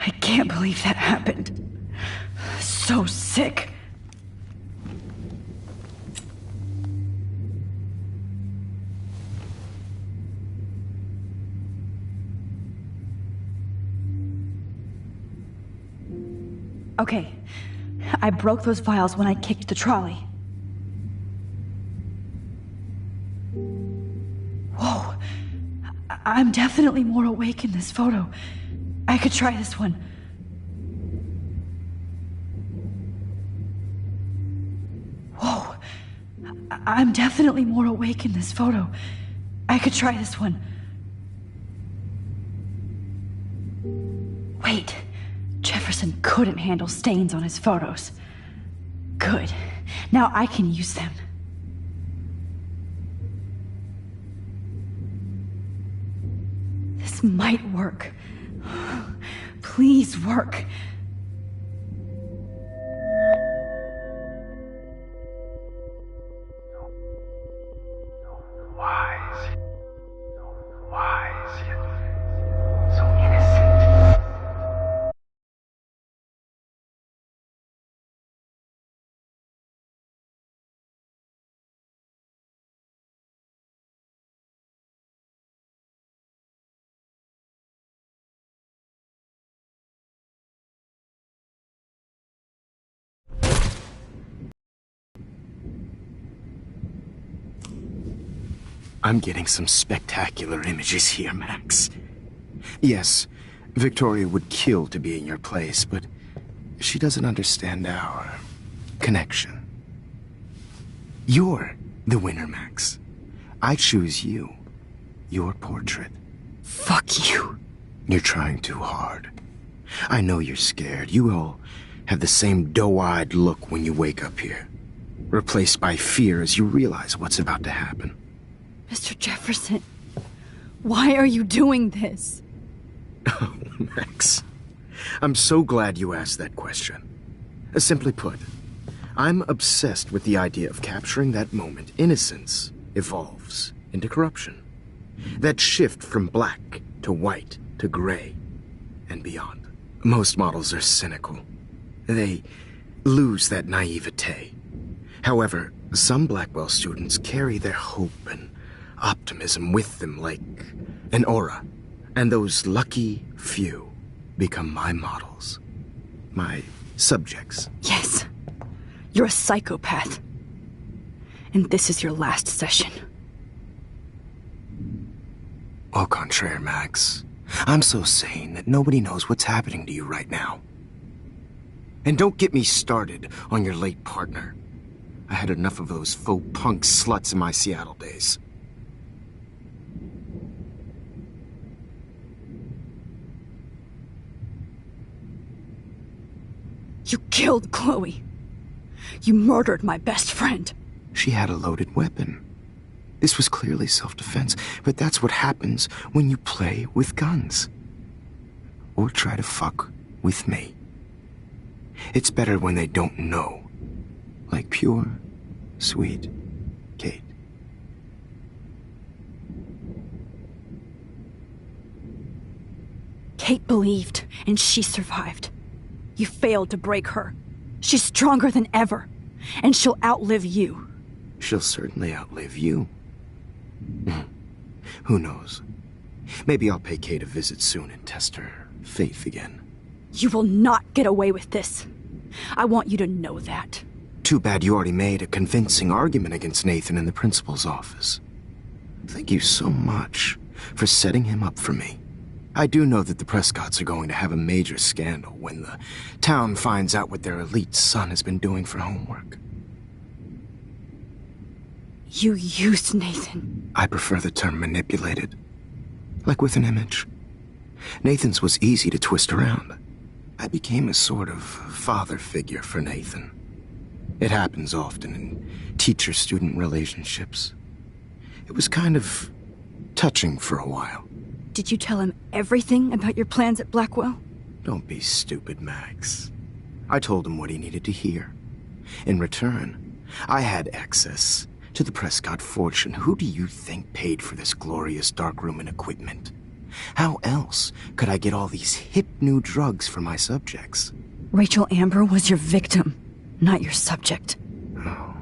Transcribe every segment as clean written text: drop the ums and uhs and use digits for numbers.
I can't believe that happened. So sick. Okay, I broke those vials when I kicked the trolley. Whoa, I'm definitely more awake in this photo. I could try this one. Whoa, I'm definitely more awake in this photo. I could try this one. Wait. Jefferson couldn't handle stains on his photos. Good. Now I can use them. This might work. Please work. I'm getting some spectacular images here, Max. Yes, Victoria would kill to be in your place, but she doesn't understand our connection. You're the winner, Max. I choose you. Your portrait. Fuck you. You're trying too hard. I know you're scared. You all have the same doe-eyed look when you wake up here, replaced by fear as you realize what's about to happen. Mr. Jefferson, why are you doing this? Oh, Max. I'm so glad you asked that question. Simply put, I'm obsessed with the idea of capturing that moment innocence evolves into corruption. That shift from black to white to gray and beyond. Most models are cynical. They lose that naivete. However, some Blackwell students carry their hope and optimism with them like an aura. And those lucky few become my models. My subjects. Yes. You're a psychopath. And this is your last session. Au contraire, Max. I'm so sane that nobody knows what's happening to you right now. And don't get me started on your late partner. I had enough of those faux punk sluts in my Seattle days. You killed Chloe. You murdered my best friend. She had a loaded weapon. This was clearly self-defense, but that's what happens when you play with guns. Or try to fuck with me. It's better when they don't know. Like pure, sweet Kate. Kate believed, and she survived. You failed to break her. She's stronger than ever, and she'll outlive you. She'll certainly outlive you. Who knows? Maybe I'll pay Kate a visit soon and test her faith again. You will not get away with this. I want you to know that. Too bad you already made a convincing argument against Nathan in the principal's office. Thank you so much for setting him up for me. I do know that the Prescotts are going to have a major scandal when the town finds out what their elite son has been doing for homework. You used Nathan. I prefer the term manipulated. Like with an image. Nathan's was easy to twist around. I became a sort of father figure for Nathan. It happens often in teacher-student relationships. It was kind of touching for a while. Did you tell him everything about your plans at Blackwell? Don't be stupid, Max. I told him what he needed to hear. In return, I had access to the Prescott fortune. Who do you think paid for this glorious darkroom and equipment? How else could I get all these hip new drugs for my subjects? Rachel Amber was your victim, not your subject. Oh.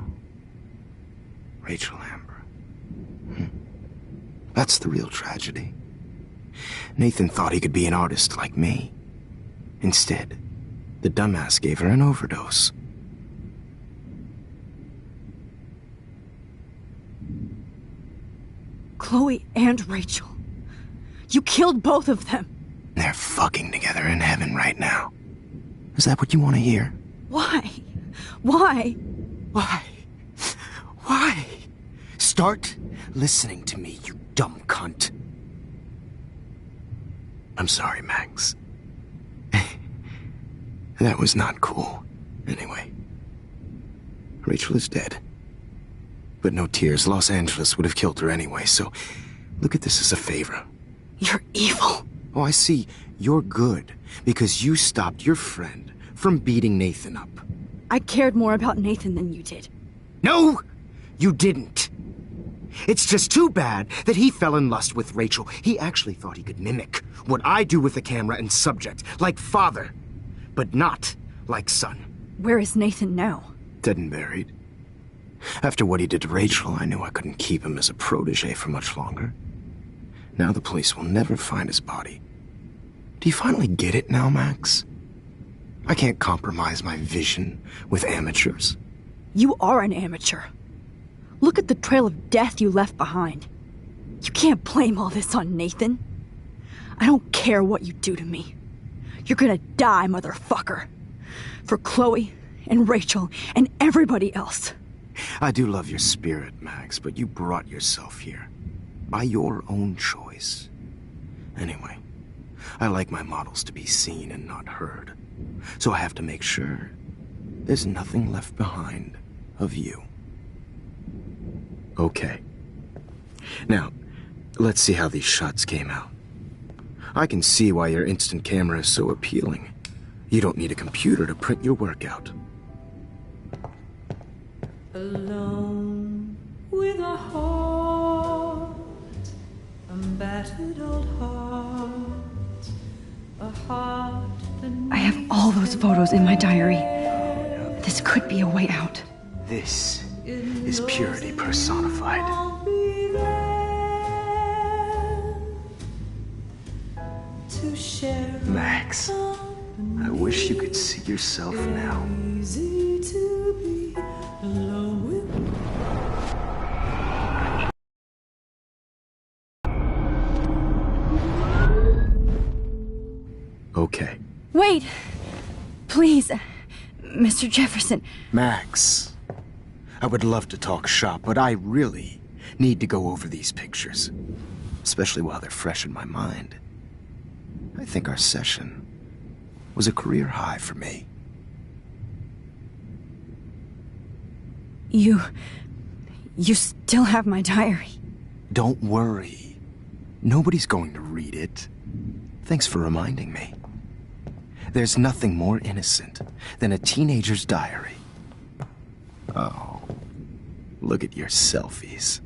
Rachel Amber. That's the real tragedy. Nathan thought he could be an artist like me. Instead, the dumbass gave her an overdose. Chloe and Rachel. You killed both of them. They're fucking together in heaven right now. Is that what you want to hear? Why? Why? Why? Why? Start listening to me, you dumb cunt. I'm sorry, Max. That was not cool. Anyway, Rachel is dead. But no tears. Los Angeles would have killed her anyway, so look at this as a favor. You're evil. Oh, I see. You're good because you stopped your friend from beating Nathan up. I cared more about Nathan than you did. No, you didn't. It's just too bad that he fell in lust with Rachel. He actually thought he could mimic what I do with the camera and subject, like father, but not like son. Where is Nathan now? Dead and buried. After what he did to Rachel, I knew I couldn't keep him as a protege for much longer. Now the police will never find his body. Do you finally get it now, Max? I can't compromise my vision with amateurs. You are an amateur. Look at the trail of death you left behind. You can't blame all this on Nathan. I don't care what you do to me. You're gonna die, motherfucker. For Chloe and Rachel and everybody else. I do love your spirit, Max, but you brought yourself here. By your own choice. Anyway, I like my models to be seen and not heard. So I have to make sure there's nothing left behind of you. Okay. Now, let's see how these shots came out. I can see why your instant camera is so appealing. You don't need a computer to print your work out. Alone with a heart, a battered old heart, a heart that I have all those photos in my diary. This could be a way out. This is purity personified. I'll be there to share. Max, I wish you could see yourself now. Easy to be alone with. Okay. Wait! Please, Mr. Jefferson. Max, I would love to talk shop, but I really need to go over these pictures. Especially while they're fresh in my mind. I think our session was a career high for me. You still have my diary. Don't worry. Nobody's going to read it. Thanks for reminding me. There's nothing more innocent than a teenager's diary. Oh, look at your selfies.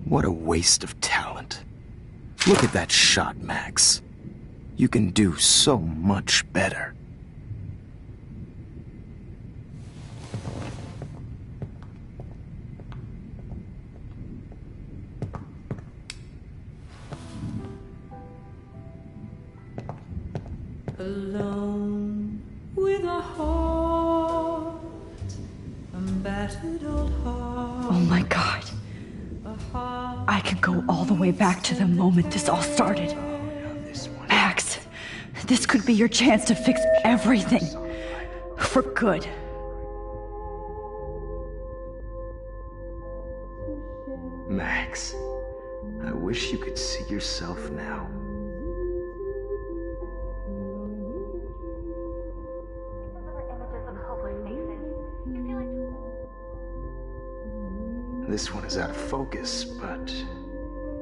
What a waste of talent. Look at that shot, Max. You can do so much better. Alone with a heart, a battered old heart. Oh my God. I could go all the way back to the moment this all started. Max, this could be your chance to fix everything. For good. Max, I wish you could see yourself now. This one is out of focus, but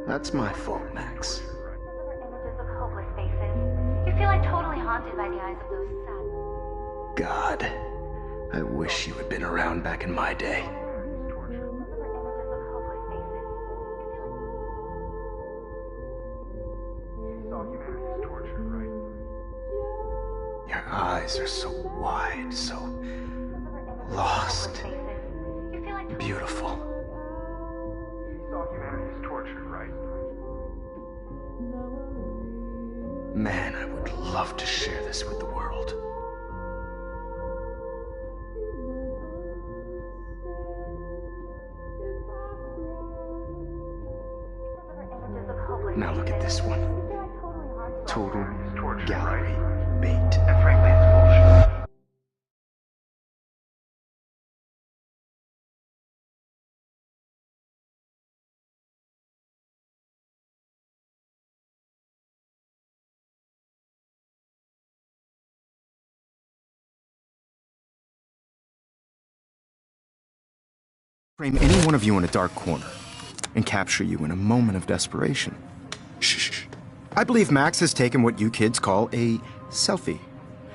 that's my fault, Max. Images of hopeless faces. You feel like totally haunted by the eyes of those sad. God, I wish you had been around back in my day. eyes are so wide, so lost, beautiful. You saw humanity's torture, right? Man, I would love to share this with the world. Now look at this one. Total gallery bait. And frankly, it's bullshit. Frame any one of you in a dark corner and capture you in a moment of desperation. Shh. I believe Max has taken what you kids call a selfie.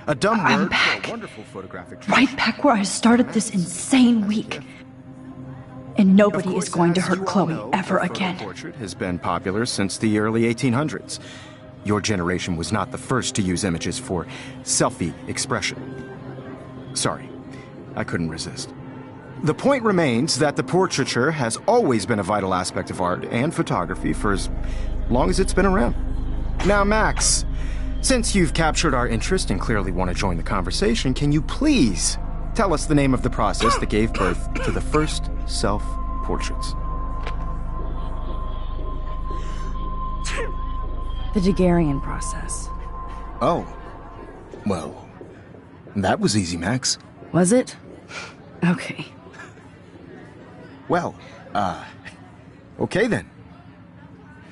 A dumb I'm word back. for a wonderful photographic Right back where I started this insane week. And nobody is going to hurt Chloe ever again. Portrait has been popular since the early 1800s. Your generation was not the first to use images for selfie expression. Sorry, I couldn't resist. The point remains that the portraiture has always been a vital aspect of art and photography for as long as it's been around. Now, Max, since you've captured our interest and clearly want to join the conversation, can you please tell us the name of the process that gave birth to the first self-portraits? The Daguerrean process. Oh, well, that was easy, Max. Was it? Okay. Well, okay then.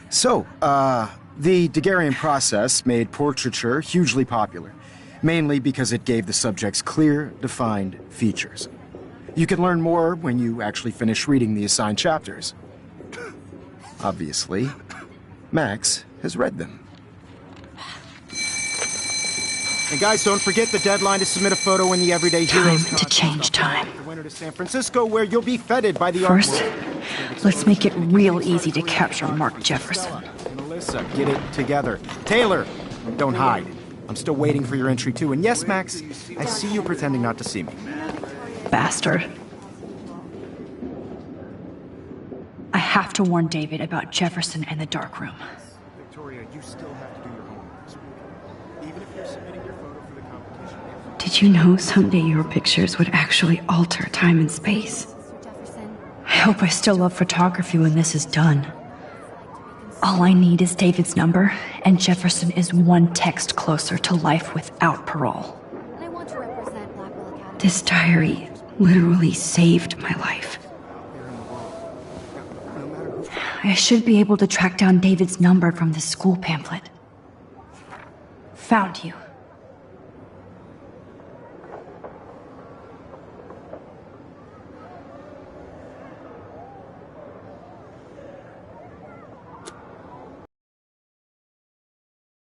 So, the Daguerrean process made portraiture hugely popular, mainly because it gave the subjects clear, defined features. You can learn more when you actually finish reading the assigned chapters. Obviously, Max has read them. And guys, don't forget the deadline to submit a photo in the Everyday Heroes Time to change time. The winter to San Francisco, where you'll be feted by the art First, world. let's make it real easy to capture Mark Jefferson. Melissa, get it together. Taylor, don't hide. I'm still waiting for your entry too. And yes, Max, I see you pretending not to see me. Bastard. I have to warn David about Jefferson and the dark room. Victoria, you still have to do your homework this week. Even if you're submitting your photo for the competition. Did you know someday your pictures would actually alter time and space? I hope I still love photography when this is done. All I need is David's number, and Jefferson is one text closer to life without parole. And I want to represent Blackwell Academy. This diary literally saved my life. I should be able to track down David's number from this school pamphlet. Found you.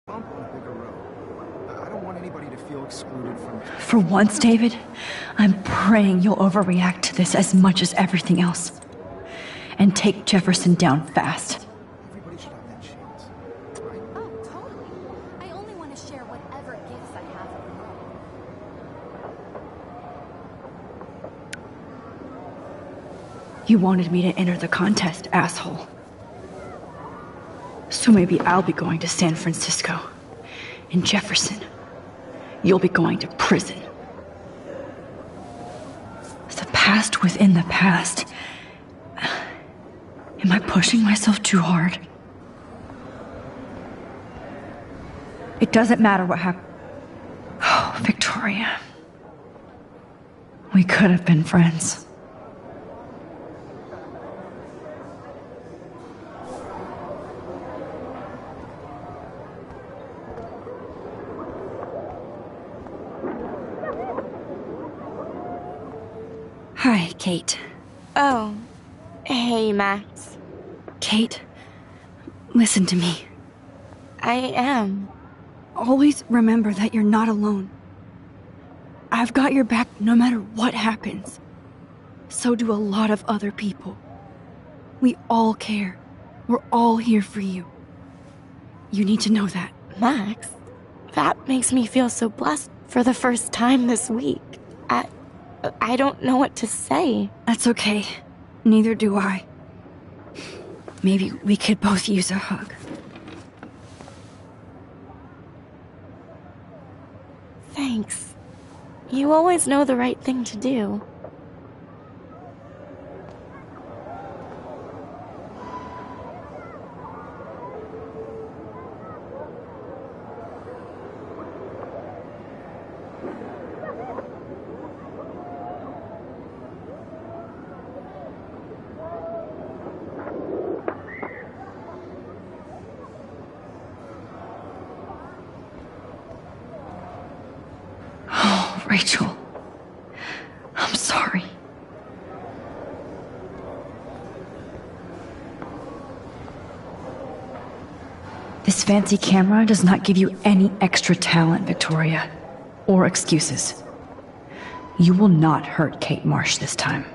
I don't want anybody to feel excluded from. For once, David, I'm praying you'll overreact to this as much as everything else. And take Jefferson down fast. Everybody should have that chance. Oh, totally. I only want to share whatever gifts I have with the world. You wanted me to enter the contest, asshole. So maybe I'll be going to San Francisco. And Jefferson, you'll be going to prison. The past within the past. Am I pushing myself too hard? It doesn't matter what happened. Oh, Victoria. We could have been friends. Hi, Kate. Oh, hey, Max. Kate, listen to me. I am. Always remember that you're not alone. I've got your back no matter what happens. So do a lot of other people. We all care. We're all here for you. You need to know that. Max, that makes me feel so blessed for the first time this week. I don't know what to say. That's okay. Neither do I. Maybe we could both use a hug. Thanks. You always know the right thing to do. Rachel, I'm sorry. This fancy camera does not give you any extra talent, Victoria, or excuses. You will not hurt Kate Marsh this time.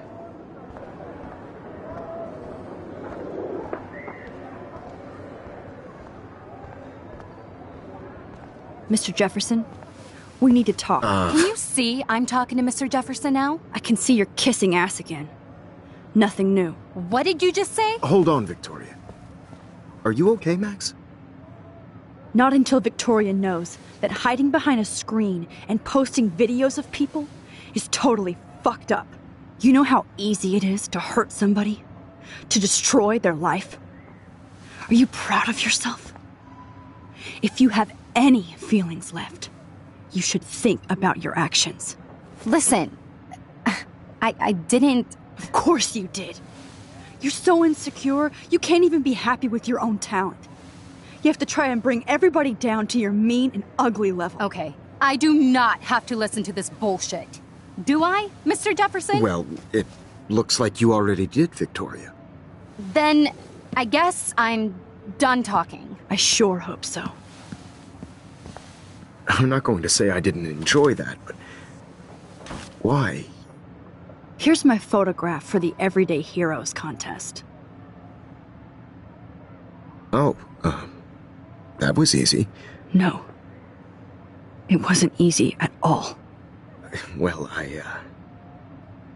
Mr. Jefferson, we need to talk. Can you see I'm talking to Mr. Jefferson now? I can see you're kissing ass again. Nothing new. What did you just say? Hold on, Victoria. Are you okay, Max? Not until Victoria knows that hiding behind a screen and posting videos of people is totally fucked up. You know how easy it is to hurt somebody? To destroy their life? Are you proud of yourself? If you have any feelings left, you should think about your actions. Listen, I didn't... Of course you did. You're so insecure, you can't even be happy with your own talent. You have to try and bring everybody down to your mean and ugly level. Okay, I do not have to listen to this bullshit. Do I, Mr. Jefferson? Well, it looks like you already did, Victoria. Then I guess I'm done talking. I sure hope so. I'm not going to say I didn't enjoy that, but why? Here's my photograph for the Everyday Heroes contest. Oh, that was easy. No. It wasn't easy at all. Well,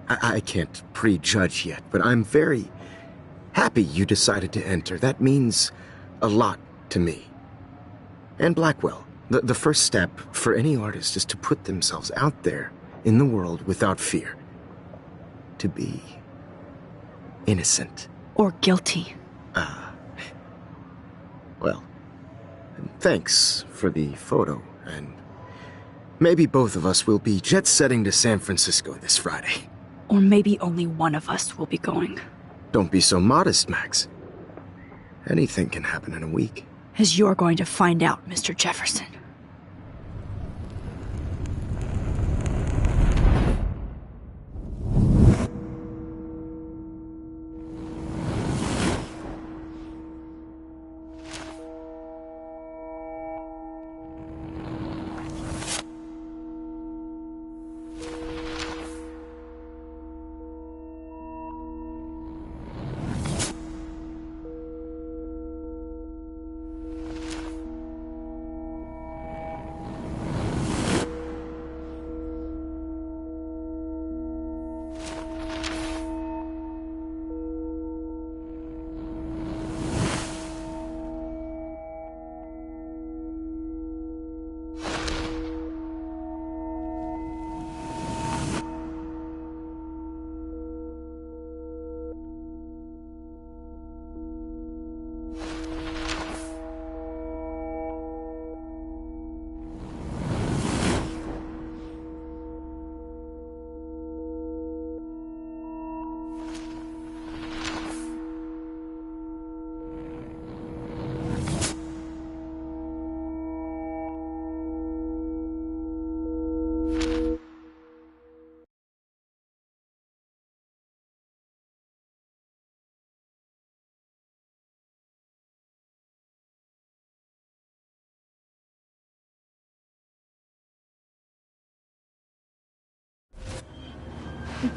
I can't prejudge yet, but I'm very happy you decided to enter. That means a lot to me. And Blackwell. The first step for any artist is to put themselves out there in the world without fear. To be innocent. Or guilty. Well, thanks for the photo, and maybe both of us will be jet-setting to San Francisco this Friday. Or maybe only one of us will be going. Don't be so modest, Max. Anything can happen in a week. As you're going to find out, Mr. Jefferson.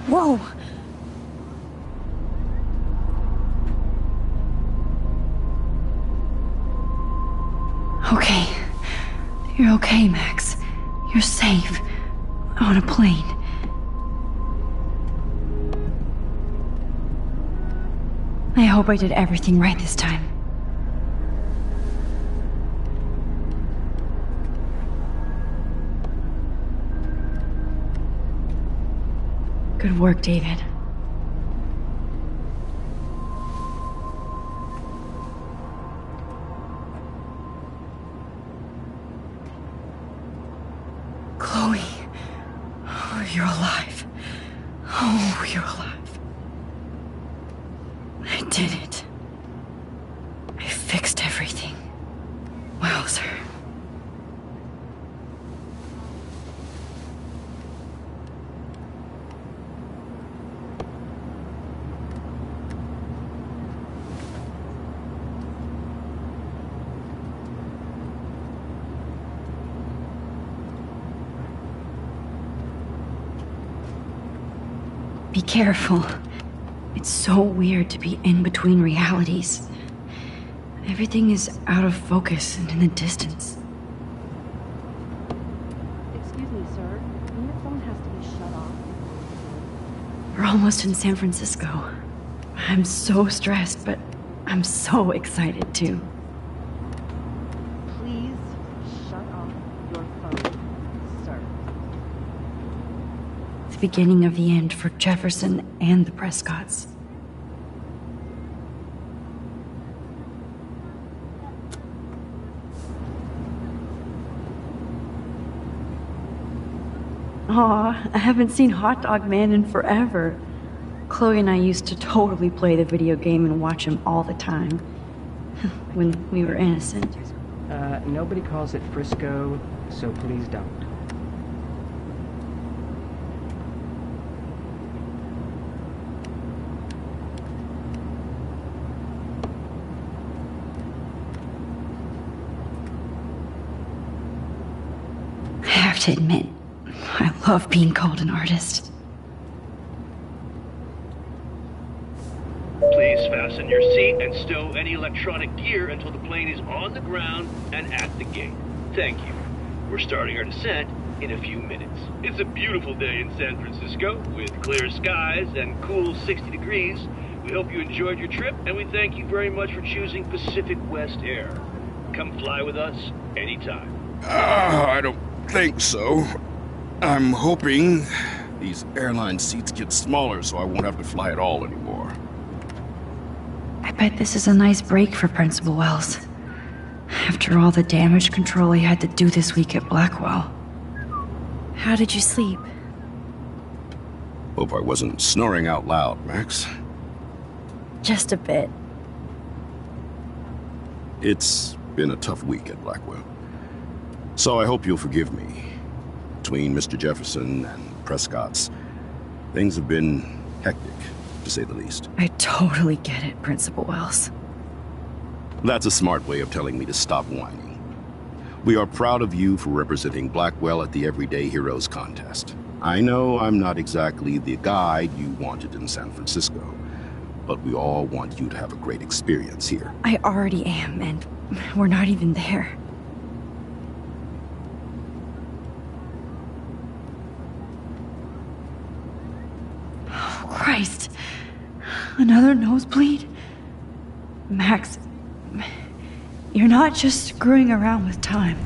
Whoa! Okay. You're okay, Max. You're safe. On a plane. I hope I did everything right this time. Good work, David. Chloe. Oh, you're alive. Oh, you're alive. I did it. I fixed everything. Wowzer. Be careful. It's so weird to be in between realities. Everything is out of focus and in the distance. Excuse me, sir. Your phone has to be shut off. We're almost in San Francisco. I'm so stressed, but I'm so excited too. Please shut off your phone, sir. The beginning of the end for Jefferson and the Prescotts. Aw, I haven't seen Hot Dog Man in forever. Chloe and I used to totally play the video game and watch him all the time. When we were innocent. Nobody calls it Frisco, so please don't. I have to admit, I love being called an artist. Please fasten your seat and stow any electronic gear until the plane is on the ground and at the gate. Thank you. We're starting our descent in a few minutes. It's a beautiful day in San Francisco with clear skies and cool 60 degrees. We hope you enjoyed your trip, and we thank you very much for choosing Pacific West Air. Come fly with us anytime. I don't think so. I'm hoping these airline seats get smaller so I won't have to fly at all anymore. I bet this is a nice break for Principal Wells. After all the damage control he had to do this week at Blackwell. How did you sleep? Hope I wasn't snoring out loud, Max. Just a bit. It's been a tough week at Blackwell. So I hope you'll forgive me. Between Mr. Jefferson and Prescott's, things have been hectic, to say the least. I totally get it, Principal Wells. That's a smart way of telling me to stop whining. We are proud of you for representing Blackwell at the Everyday Heroes contest. I know I'm not exactly the guide you wanted in San Francisco, but we all want you to have a great experience here. I already am, and we're not even there. Oh, Christ. Another nosebleed? Max, you're not just screwing around with time.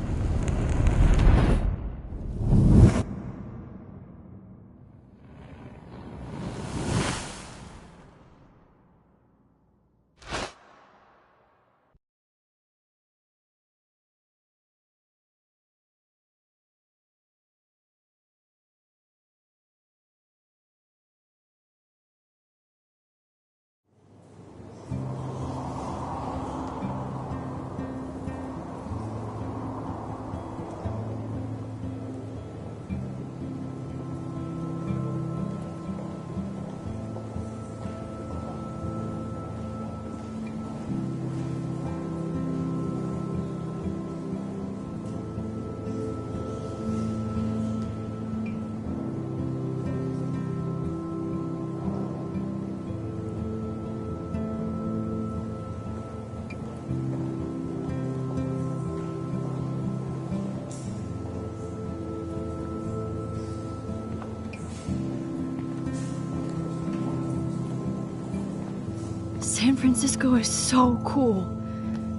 San Francisco is so cool.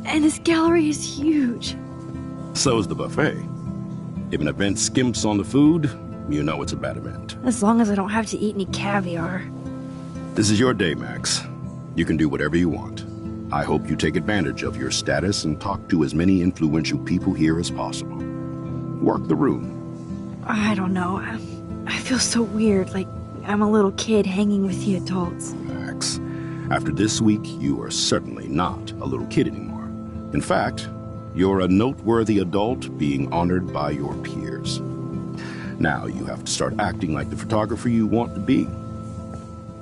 And this gallery is huge. So is the buffet. If an event skimps on the food, you know it's a bad event. As long as I don't have to eat any caviar. This is your day, Max. You can do whatever you want. I hope you take advantage of your status and talk to as many influential people here as possible. Work the room. I don't know. I feel so weird, like I'm a little kid hanging with the adults. Max, after this week, you are certainly not a little kid anymore. In fact, you're a noteworthy adult being honored by your peers. Now you have to start acting like the photographer you want to be.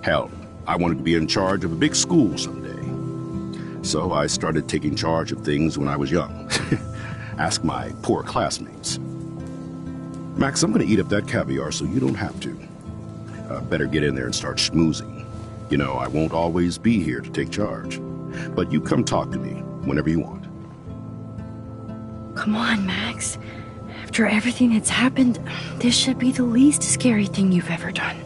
Hell, I wanted to be in charge of a big school someday. So I started taking charge of things when I was young. Ask my poor classmates. Max, I'm going to eat up that caviar so you don't have to. Better get in there and start schmoozing. You know, I won't always be here to take charge. But you come talk to me whenever you want. Come on, Max. After everything that's happened, this should be the least scary thing you've ever done.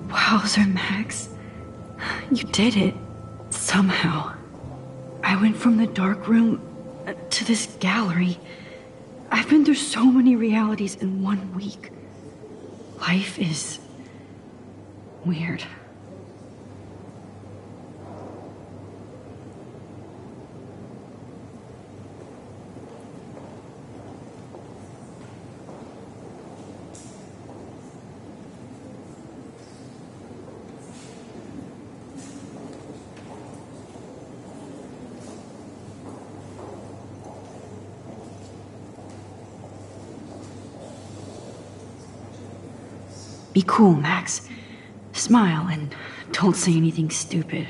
Wowzer, Max. You did it. Somehow. I went from the dark room to this gallery. I've been through so many realities in 1 week. Life is weird. Be cool, Max. Smile and don't say anything stupid.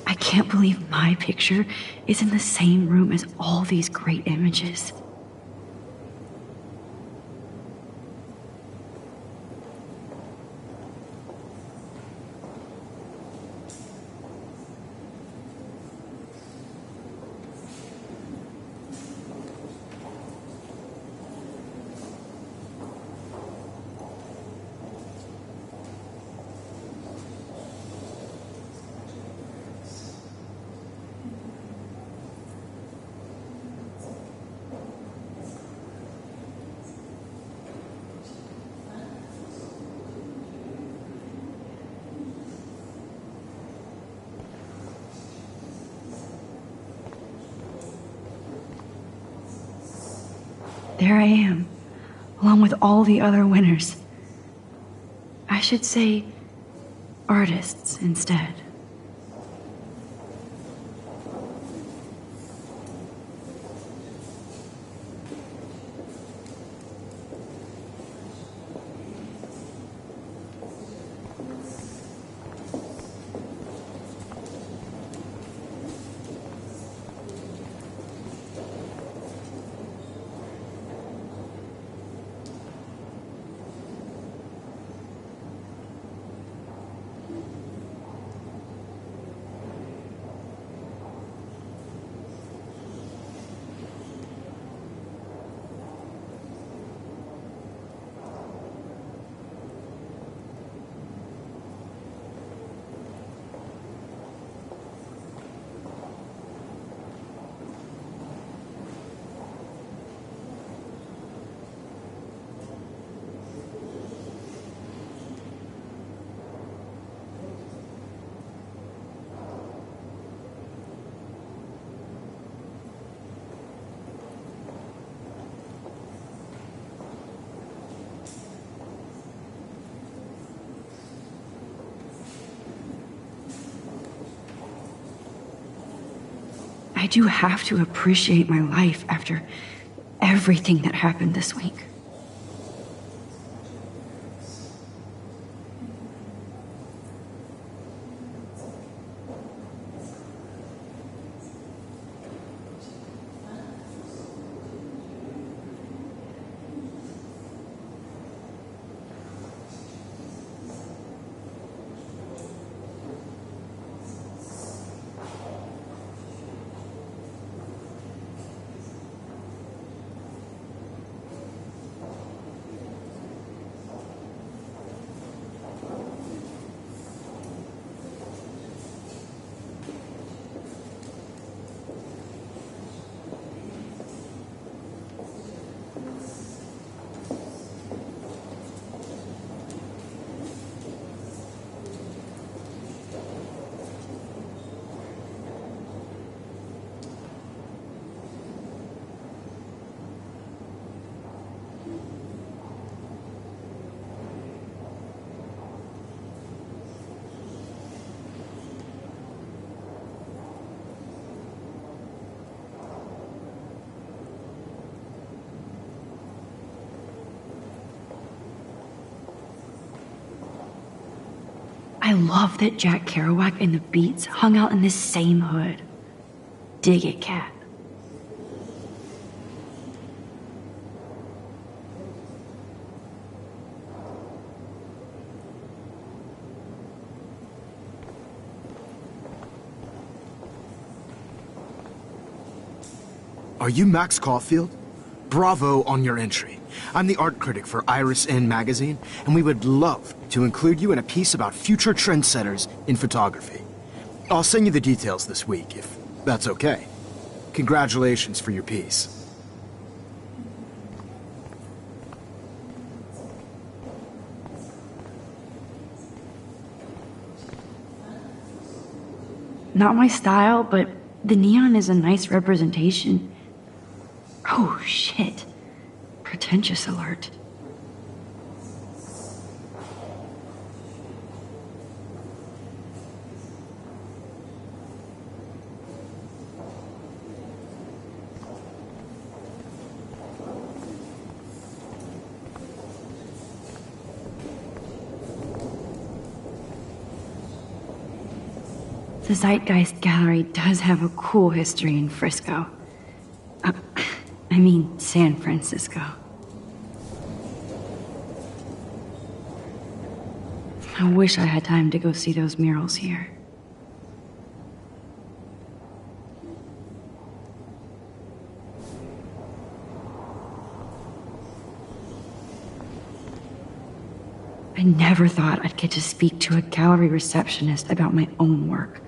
I can't believe my picture is in the same room as all these great images. There I am, along with all the other winners. I should say artists instead. I do have to appreciate my life after everything that happened this week. I love that Jack Kerouac and the Beats hung out in this same hood. Dig it, cat. Are you Max Caulfield? Bravo on your entry. I'm the art critic for Iris N magazine, and we would love to include you in a piece about future trendsetters in photography. I'll send you the details this week, if that's okay. Congratulations for your piece. Not my style, but the neon is a nice representation. Oh, shit. Pretentious alert. The Zeitgeist Gallery does have a cool history in Frisco. I mean, San Francisco. I wish I had time to go see those murals here. I never thought I'd get to speak to a gallery receptionist about my own work.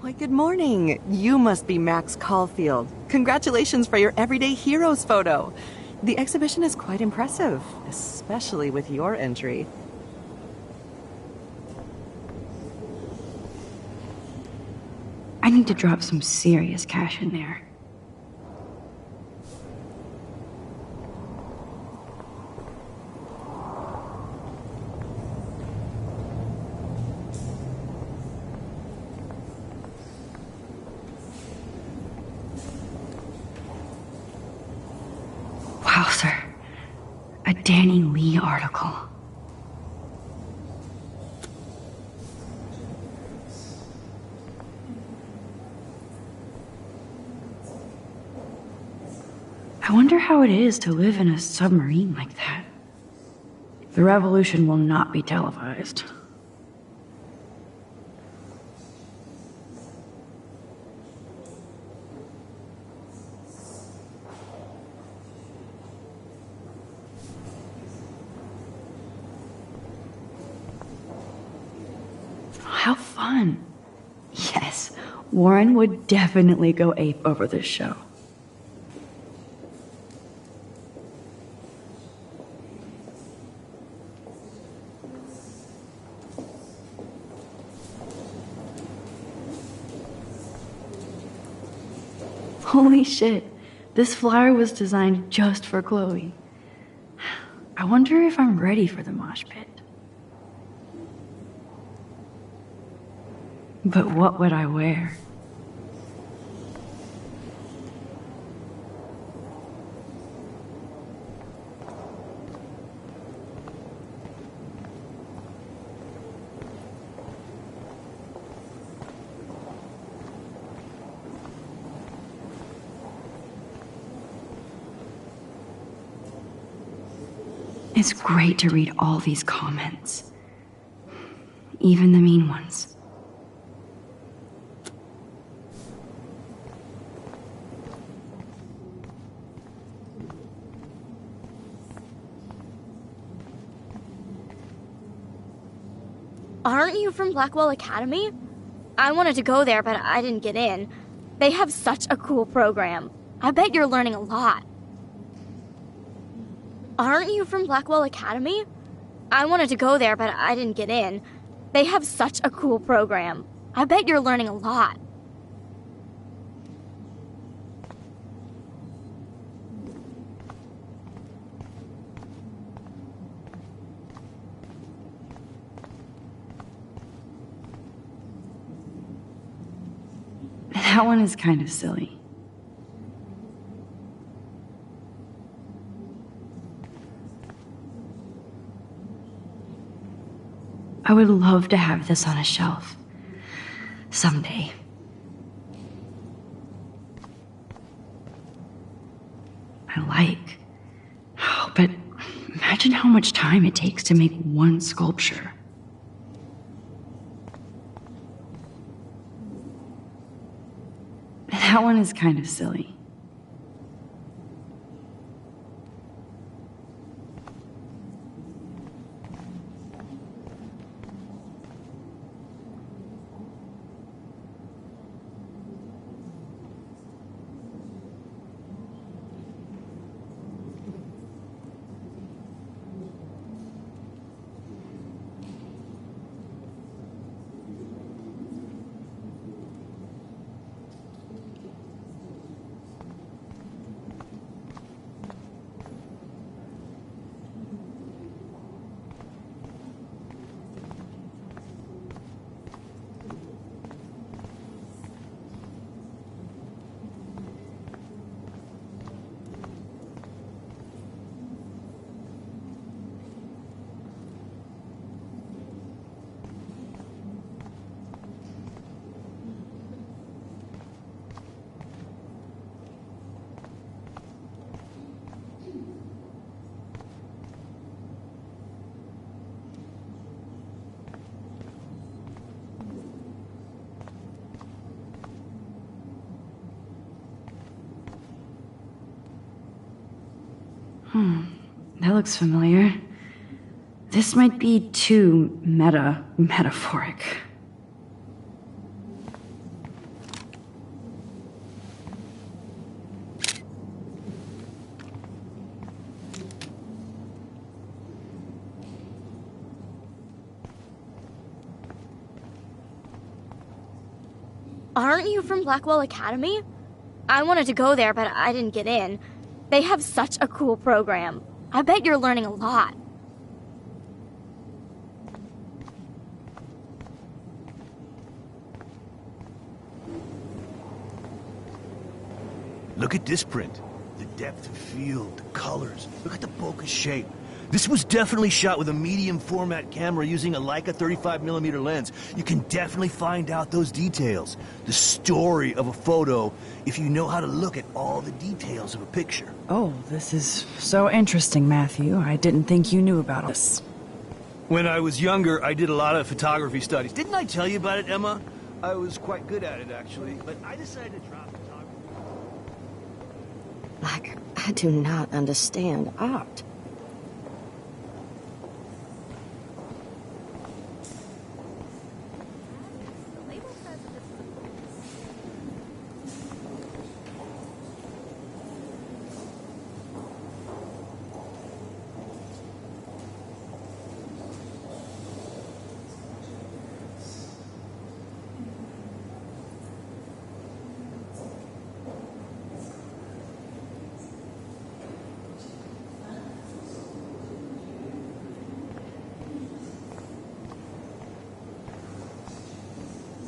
Why, good morning. You must be Max Caulfield. Congratulations for your Everyday Heroes photo. The exhibition is quite impressive, especially with your entry. I need to drop some serious cash in there. Wow, sir. A Danny Lee article. I wonder how it is to live in a submarine like that. The revolution will not be televised. How fun. Yes, Warren would definitely go ape over this show. Holy shit, this flyer was designed just for Chloe. I wonder if I'm ready for the mosh pit. But what would I wear? It's great to read all these comments. Even the mean ones. Aren't you from Blackwell Academy? I wanted to go there, but I didn't get in. They have such a cool program. I bet you're learning a lot. Aren't you from Blackwell Academy? I wanted to go there, but I didn't get in. They have such a cool program. I bet you're learning a lot. That one is kind of silly. I would love to have this on a shelf. Someday. I like. Oh, but imagine how much time it takes to make one sculpture. That one is kind of silly. That looks familiar. This might be too metaphoric. Aren't you from Blackwell Academy? I wanted to go there, but I didn't get in. They have such a cool program. I bet you're learning a lot. Look at this print. The depth of field, the colors. Look at the bokeh shape. This was definitely shot with a medium format camera using a Leica 35mm lens. You can definitely find out those details. The story of a photo if you know how to look at all the details of a picture. Oh, this is so interesting, Matthew. I didn't think you knew about this. When I was younger, I did a lot of photography studies. Didn't I tell you about it, Emma? I was quite good at it, actually, but I decided to drop photography. I do not understand art.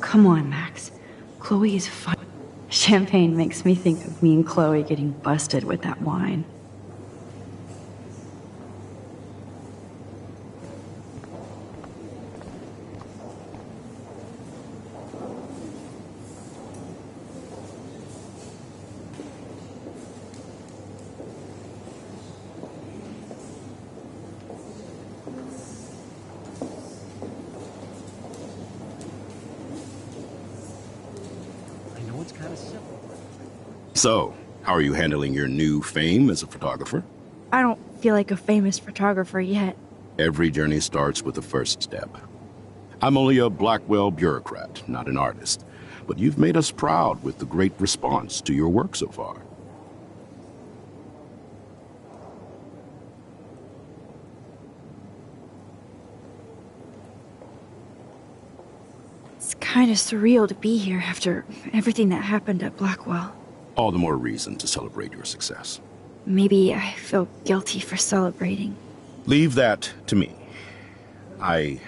Come on, Max. Chloe is fun. Champagne makes me think of me and Chloe getting busted with that wine. So, how are you handling your new fame as a photographer? I don't feel like a famous photographer yet. Every journey starts with the first step. I'm only a Blackwell bureaucrat, not an artist, but you've made us proud with the great response to your work so far. It's kind of surreal to be here after everything that happened at Blackwell. All the more reason to celebrate your success. Maybe I feel guilty for celebrating. Leave that to me. I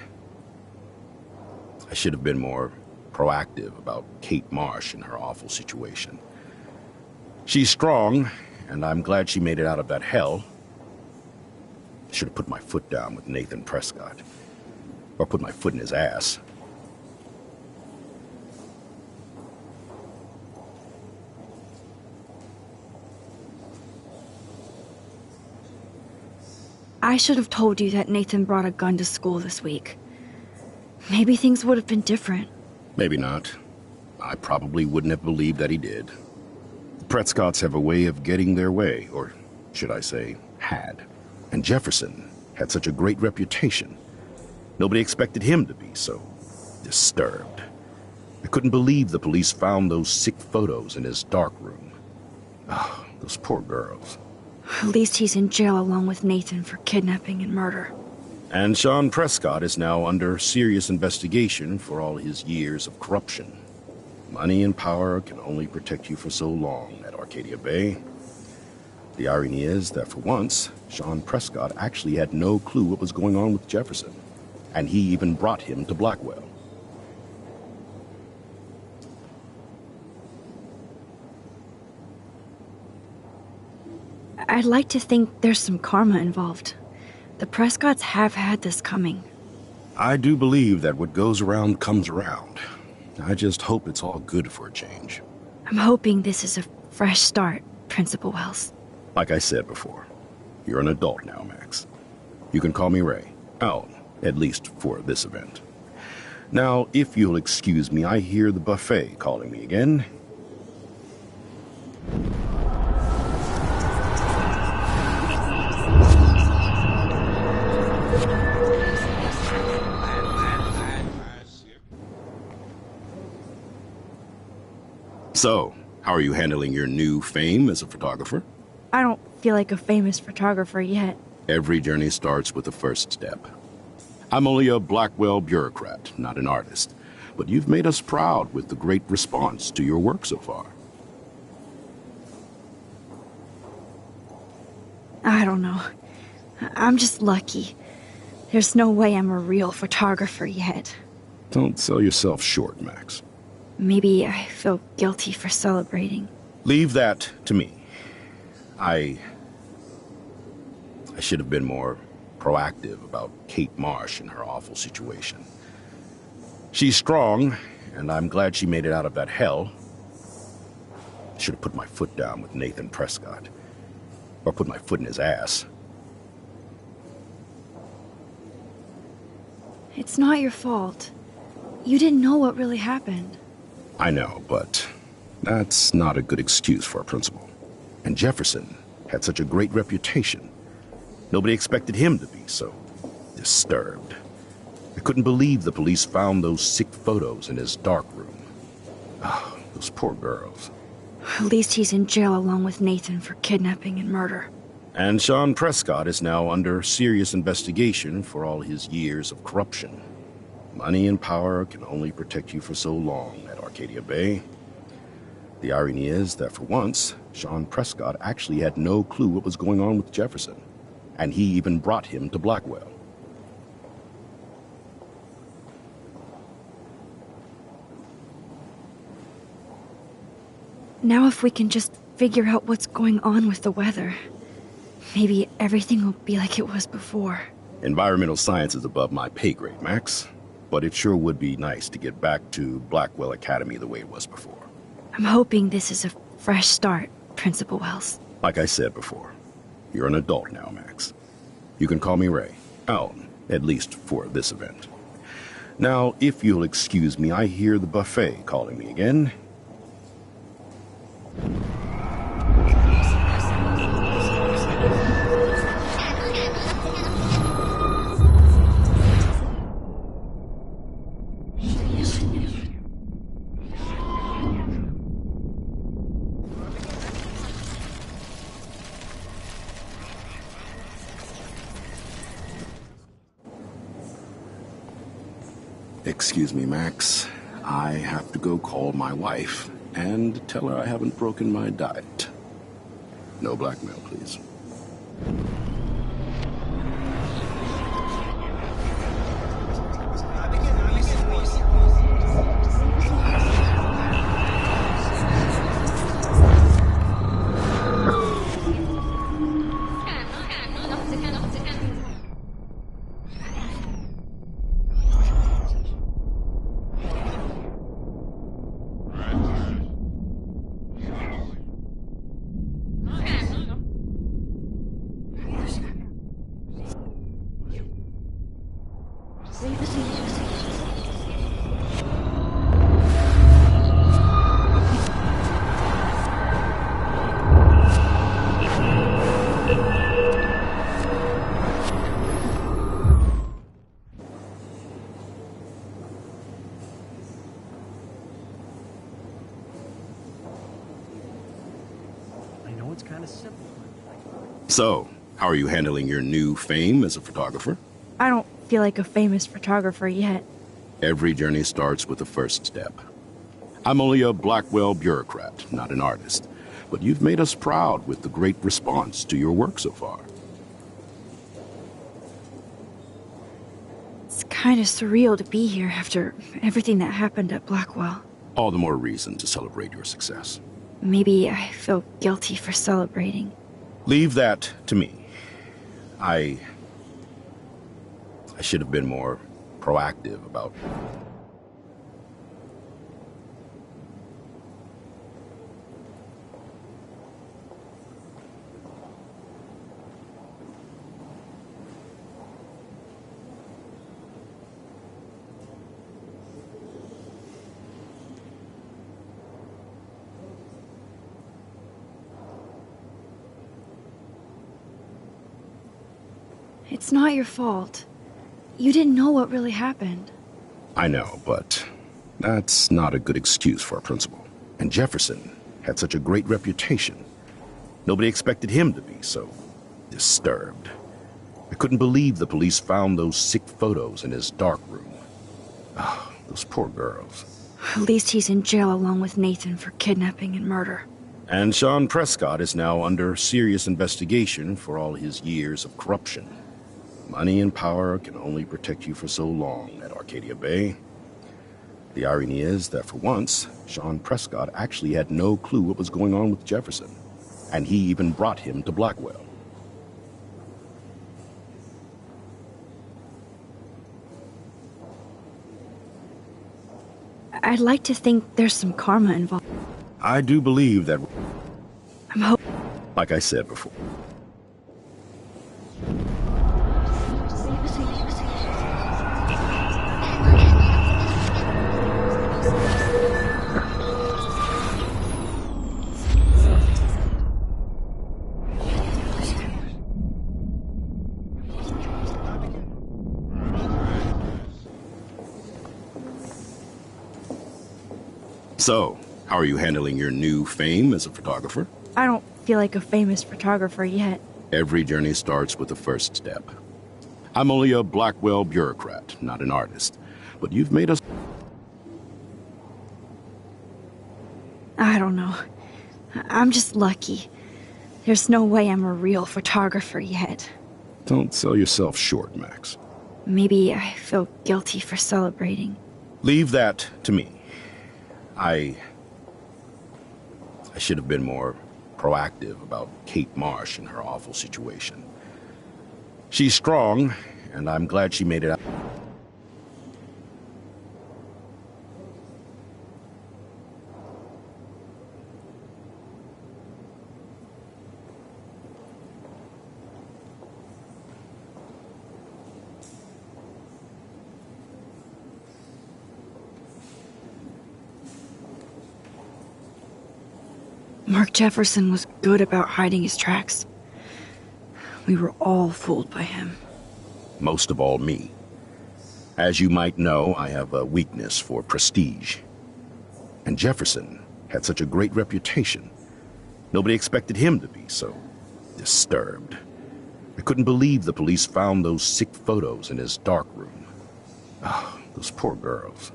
should have been more proactive about Kate Marsh and her awful situation. She's strong, and I'm glad she made it out of that hell. I should have put my foot down with Nathan Prescott. Or put my foot in his ass. I should have told you that Nathan brought a gun to school this week. Maybe things would have been different. Maybe not. I probably wouldn't have believed that he did. The Prescotts have a way of getting their way, or should I say, had. And Jefferson had such a great reputation. Nobody expected him to be so disturbed. I couldn't believe the police found those sick photos in his dark room. Oh, those poor girls. At least he's in jail along with Nathan for kidnapping and murder. And Sean Prescott is now under serious investigation for all his years of corruption. Money and power can only protect you for so long at Arcadia Bay. The irony is that for once, Sean Prescott actually had no clue what was going on with Jefferson, and he even brought him to Blackwell. I'd like to think there's some karma involved. The Prescotts have had this coming. I do believe that what goes around comes around. I just hope it's all good for a change. I'm hoping this is a fresh start, Principal Wells. Like I said before, you're an adult now, Max. You can call me Ray. Oh, at least for this event. Now, if you'll excuse me, I hear the buffet calling me again. So, how are you handling your new fame as a photographer? I don't feel like a famous photographer yet. Every journey starts with the first step. I'm only a Blackwell bureaucrat, not an artist, but you've made us proud with the great response to your work so far. I don't know. I'm just lucky. There's no way I'm a real photographer yet. Don't sell yourself short, Max. Maybe I feel guilty for celebrating. Leave that to me. I should have been more proactive about Kate Marsh and her awful situation. She's strong, and I'm glad she made it out of that hell. I should have put my foot down with Nathan Prescott. Or put my foot in his ass. It's not your fault. You didn't know what really happened. I know, but that's not a good excuse for a principal. And Jefferson had such a great reputation. Nobody expected him to be so disturbed. I couldn't believe the police found those sick photos in his dark room. Oh, those poor girls. At least he's in jail along with Nathan for kidnapping and murder. And Sean Prescott is now under serious investigation for all his years of corruption. Money and power can only protect you for so long at Arcadia Bay. The irony is that for once, Sean Prescott actually had no clue what was going on with Jefferson, and he even brought him to Blackwell. Now if we can just figure out what's going on with the weather, maybe everything will be like it was before. Environmental science is above my pay grade, Max. But it sure would be nice to get back to Blackwell Academy the way it was before. I'm hoping this is a fresh start, Principal Wells. Like I said before, you're an adult now, Max. You can call me Ray. Oh, at least for this event. Now, if you'll excuse me, I hear the buffet calling me again. Excuse me, Max. I have to go call my wife and tell her I haven't broken my diet. No blackmail, please. So, how are you handling your new fame as a photographer? I don't feel like a famous photographer yet. Every journey starts with the first step. I'm only a Blackwell bureaucrat, not an artist. But you've made us proud with the great response to your work so far. It's kind of surreal to be here after everything that happened at Blackwell. All the more reason to celebrate your success. Maybe I feel guilty for celebrating. Leave that to me. I should have been more proactive about... It's not your fault. You didn't know what really happened. I know, but that's not a good excuse for a principal. And Jefferson had such a great reputation. Nobody expected him to be so disturbed. I couldn't believe the police found those sick photos in his dark room. Oh, those poor girls. At least he's in jail along with Nathan for kidnapping and murder. And Sean Prescott is now under serious investigation for all his years of corruption. Money and power can only protect you for so long at Arcadia Bay. The irony is that for once, Sean Prescott actually had no clue what was going on with Jefferson, and he even brought him to Blackwell. I'd like to think there's some karma involved. I do believe that... I'm like I said before. So, how are you handling your new fame as a photographer? I don't feel like a famous photographer yet. Every journey starts with the first step. I'm only a Blackwell bureaucrat, not an artist. But you've made us... I don't know. I'm just lucky. There's no way I'm a real photographer yet. Don't sell yourself short, Max. Maybe I feel guilty for celebrating. Leave that to me. I should have been more proactive about Kate Marsh and her awful situation. She's strong, and I'm glad she made it out. Mark Jefferson was good about hiding his tracks. We were all fooled by him. Most of all, me. As you might know, I have a weakness for prestige. And Jefferson had such a great reputation. Nobody expected him to be so disturbed. I couldn't believe the police found those sick photos in his dark room. Oh, those Those poor girls.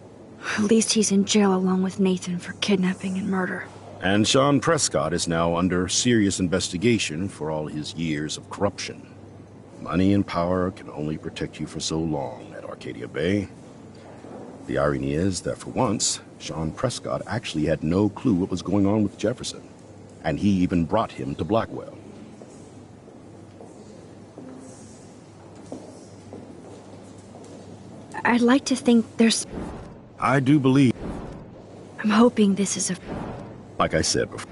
At least he's in jail along with Nathan for kidnapping and murder. And Sean Prescott is now under serious investigation for all his years of corruption. Money and power can only protect you for so long at Arcadia Bay. The irony is that for once, Sean Prescott actually had no clue what was going on with Jefferson, and he even brought him to Blackwell. I'd like to think there's... I do believe... I'm hoping this is a... Like I said before...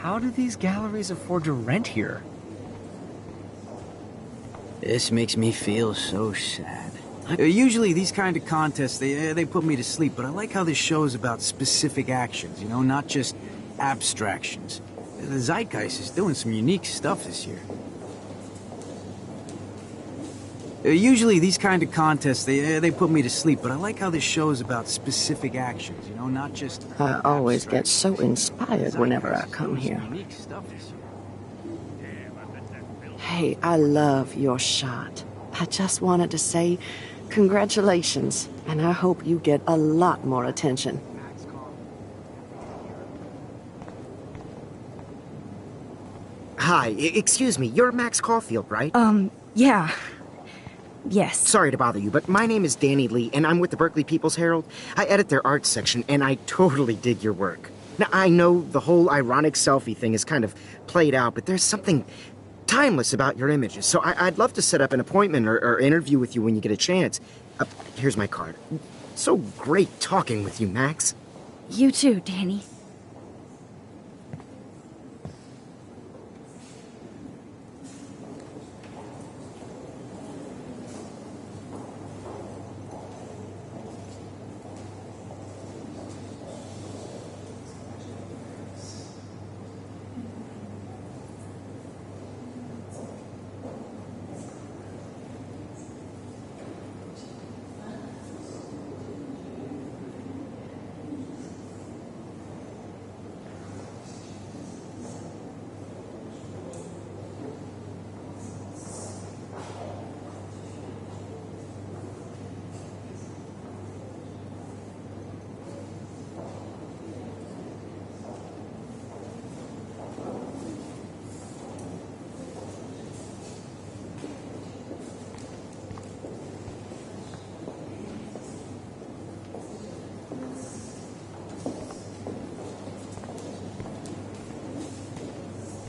How do these galleries afford to rent here? This makes me feel so sad. Usually these kind of contests, they put me to sleep, but I like how this show is about specific actions, you know, not just abstractions. The Zeitgeist is doing some unique stuff this year. Usually these kind of contests, they put me to sleep, but I like how this show is about specific actions, you know, not just... I always get so inspired whenever I come here. Hey, I love your shot. I just wanted to say congratulations, and I hope you get a lot more attention. Hi, excuse me, you're Max Caulfield, right? Yeah. Yes. Sorry to bother you, but my name is Danny Lee, and I'm with the Berkeley People's Herald. I edit their arts section, and I totally dig your work. Now, I know the whole ironic selfie thing is kind of played out, but there's something timeless about your images, so I'd love to set up an appointment or interview with you when you get a chance. Here's my card. So great talking with you, Max. You too, Danny.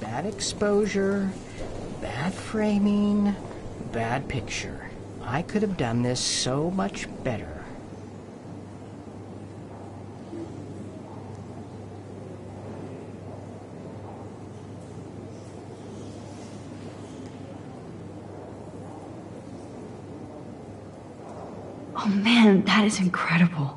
Bad exposure, bad framing, bad picture. I could have done this so much better. Oh man, that is incredible.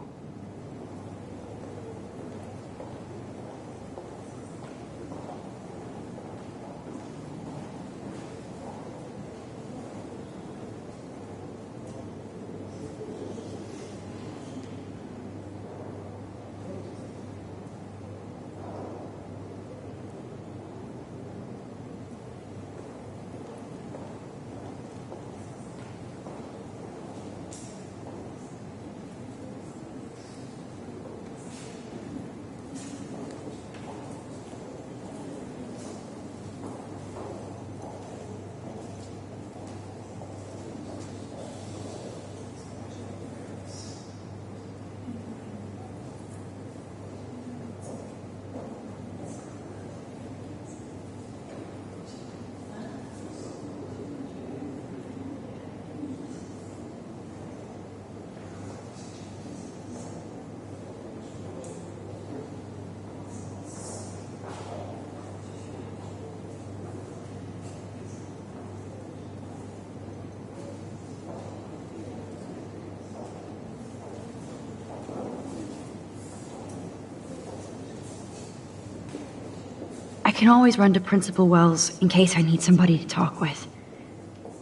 I can always run to Principal Wells in case I need somebody to talk with.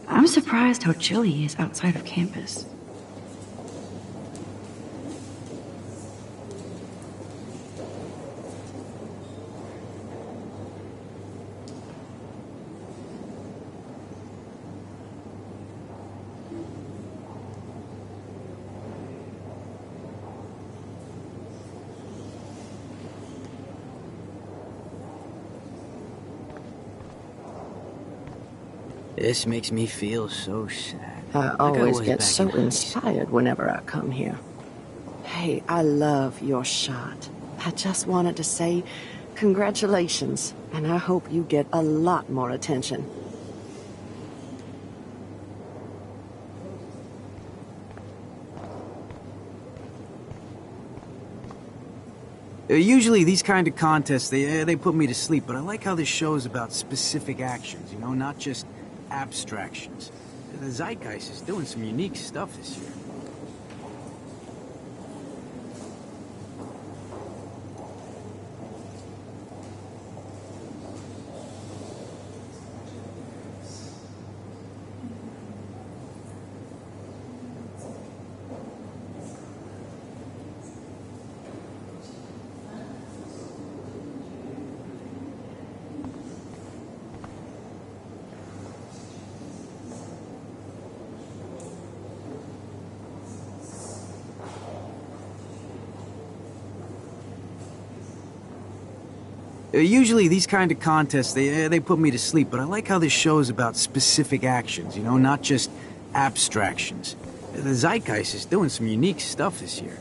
I'm surprised how chill he is outside of campus. This makes me feel so sad. I Like I always was get back so in high school. inspired whenever I come here. Hey, I love your shot. I just wanted to say congratulations, and I hope you get a lot more attention. Usually these kind of contests, they put me to sleep, but I like how this show is about specific actions, you know, not just abstractions. The Zeitgeist is doing some unique stuff this year. Usually these kind of contests, they put me to sleep, but I like how this show is about specific actions, you know, not just abstractions. The Zeitgeist is doing some unique stuff this year.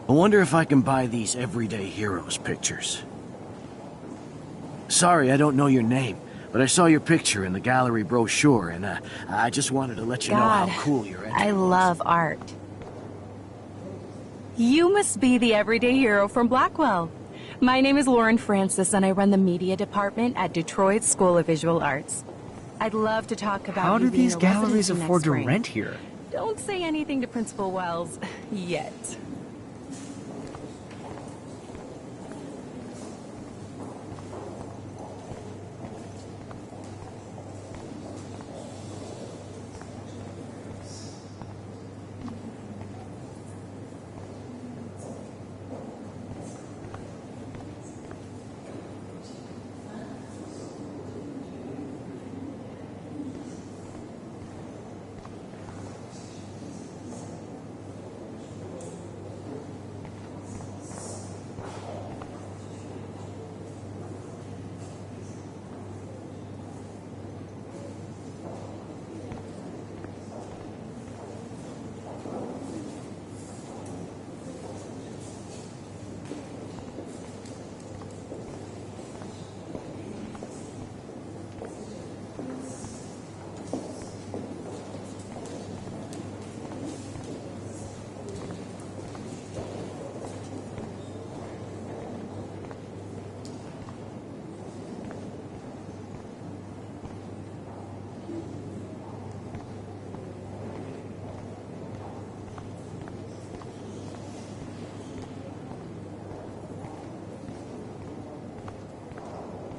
I wonder if I can buy these everyday heroes pictures. Sorry, I don't know your name, but I saw your picture in the gallery brochure, and I just wanted to let you know how cool your entry I love art. You must be the everyday hero from Blackwell. My name is Lauren Francis, and I run the media department at Detroit's School of Visual Arts. I'd love to talk about How you do being these a galleries residency afford next to spring. rent here? Don't say anything to Principal Wells yet.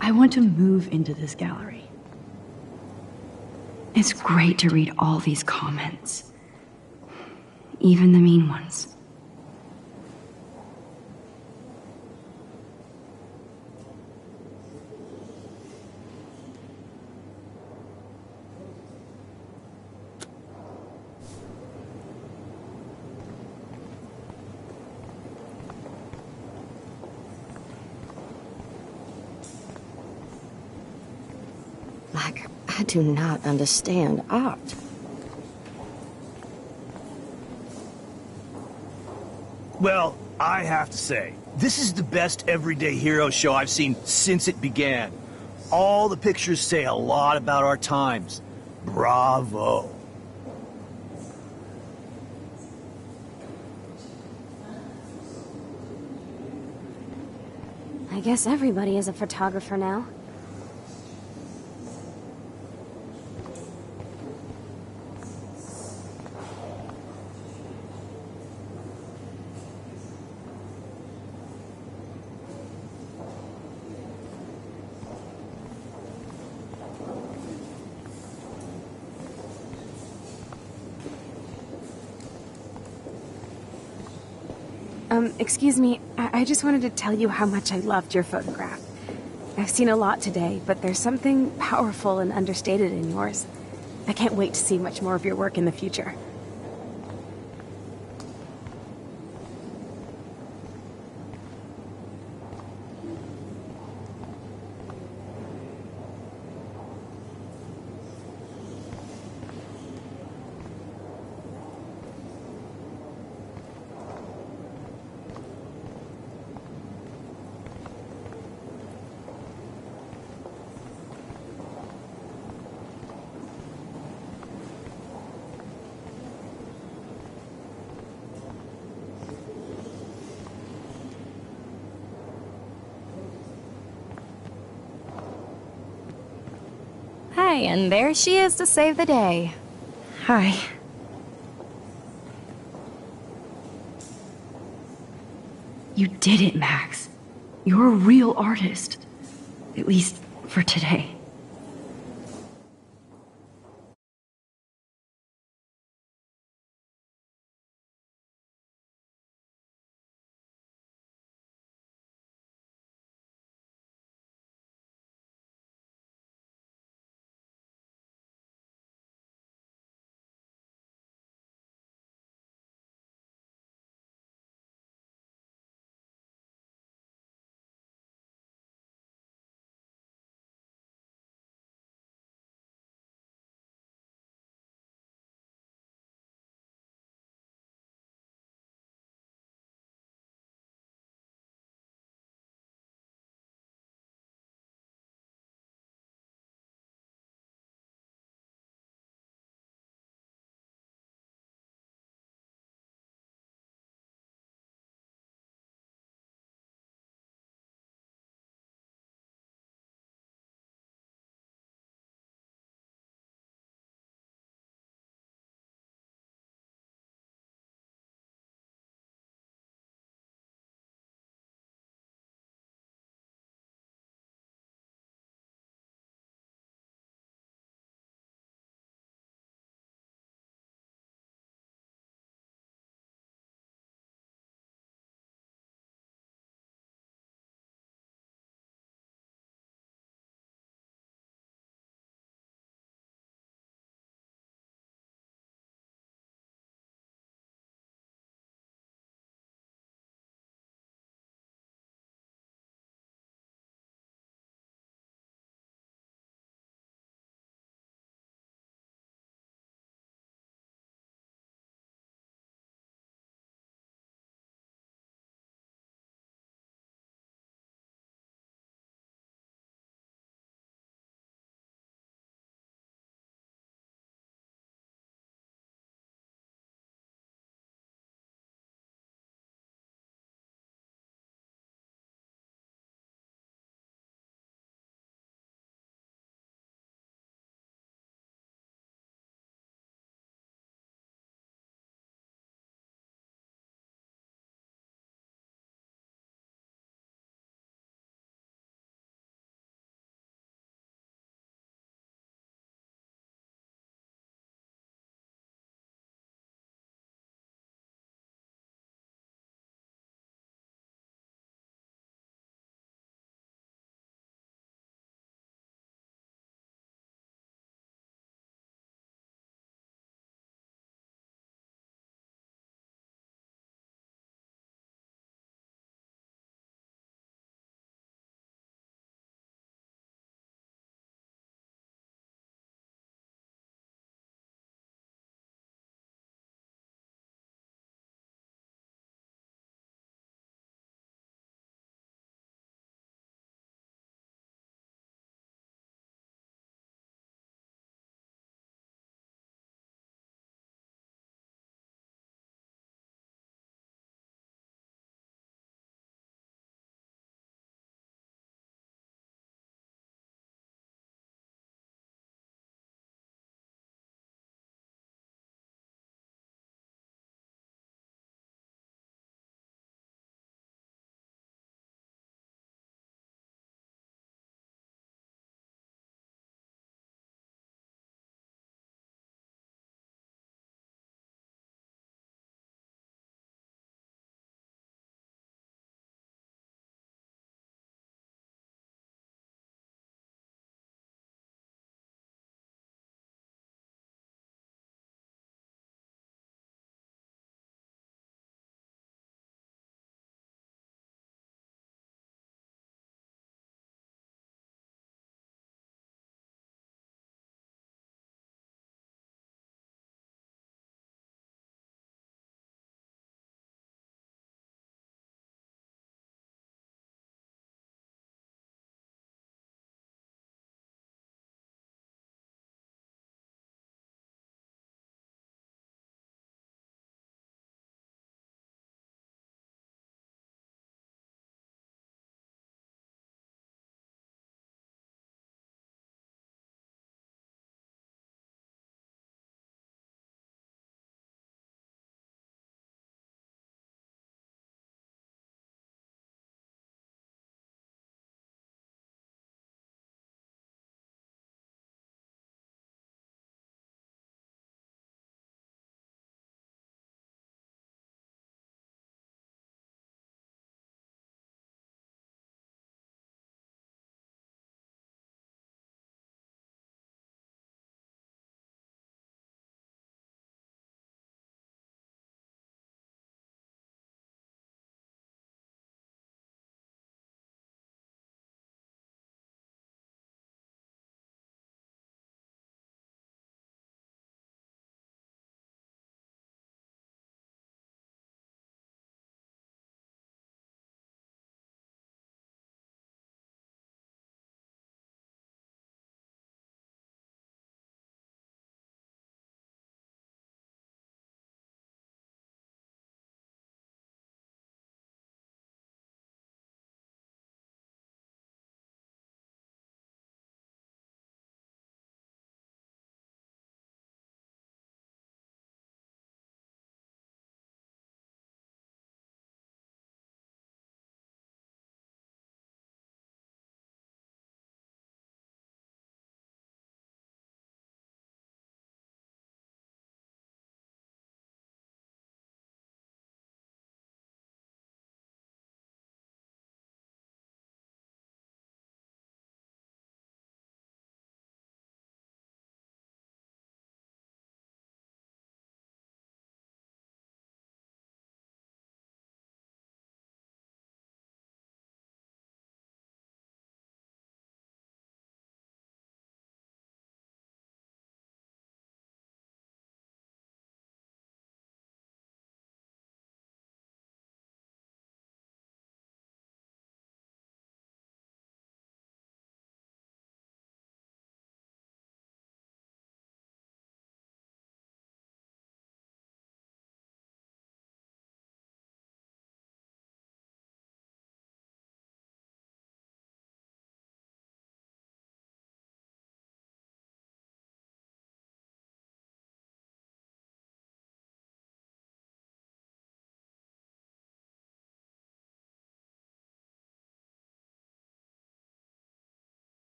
I want to move into this gallery. It's great to read all these comments, even the mean ones. Like, I do not understand art. Well, I have to say, this is the best everyday hero show I've seen since it began. All the pictures say a lot about our times. Bravo. I guess everybody is a photographer now. Excuse me, I just wanted to tell you how much I loved your photograph. I've seen a lot today, but there's something powerful and understated in yours. I can't wait to see much more of your work in the future. Hi, and there she is to save the day. Hi. You did it, Max. You're a real artist. At least for today.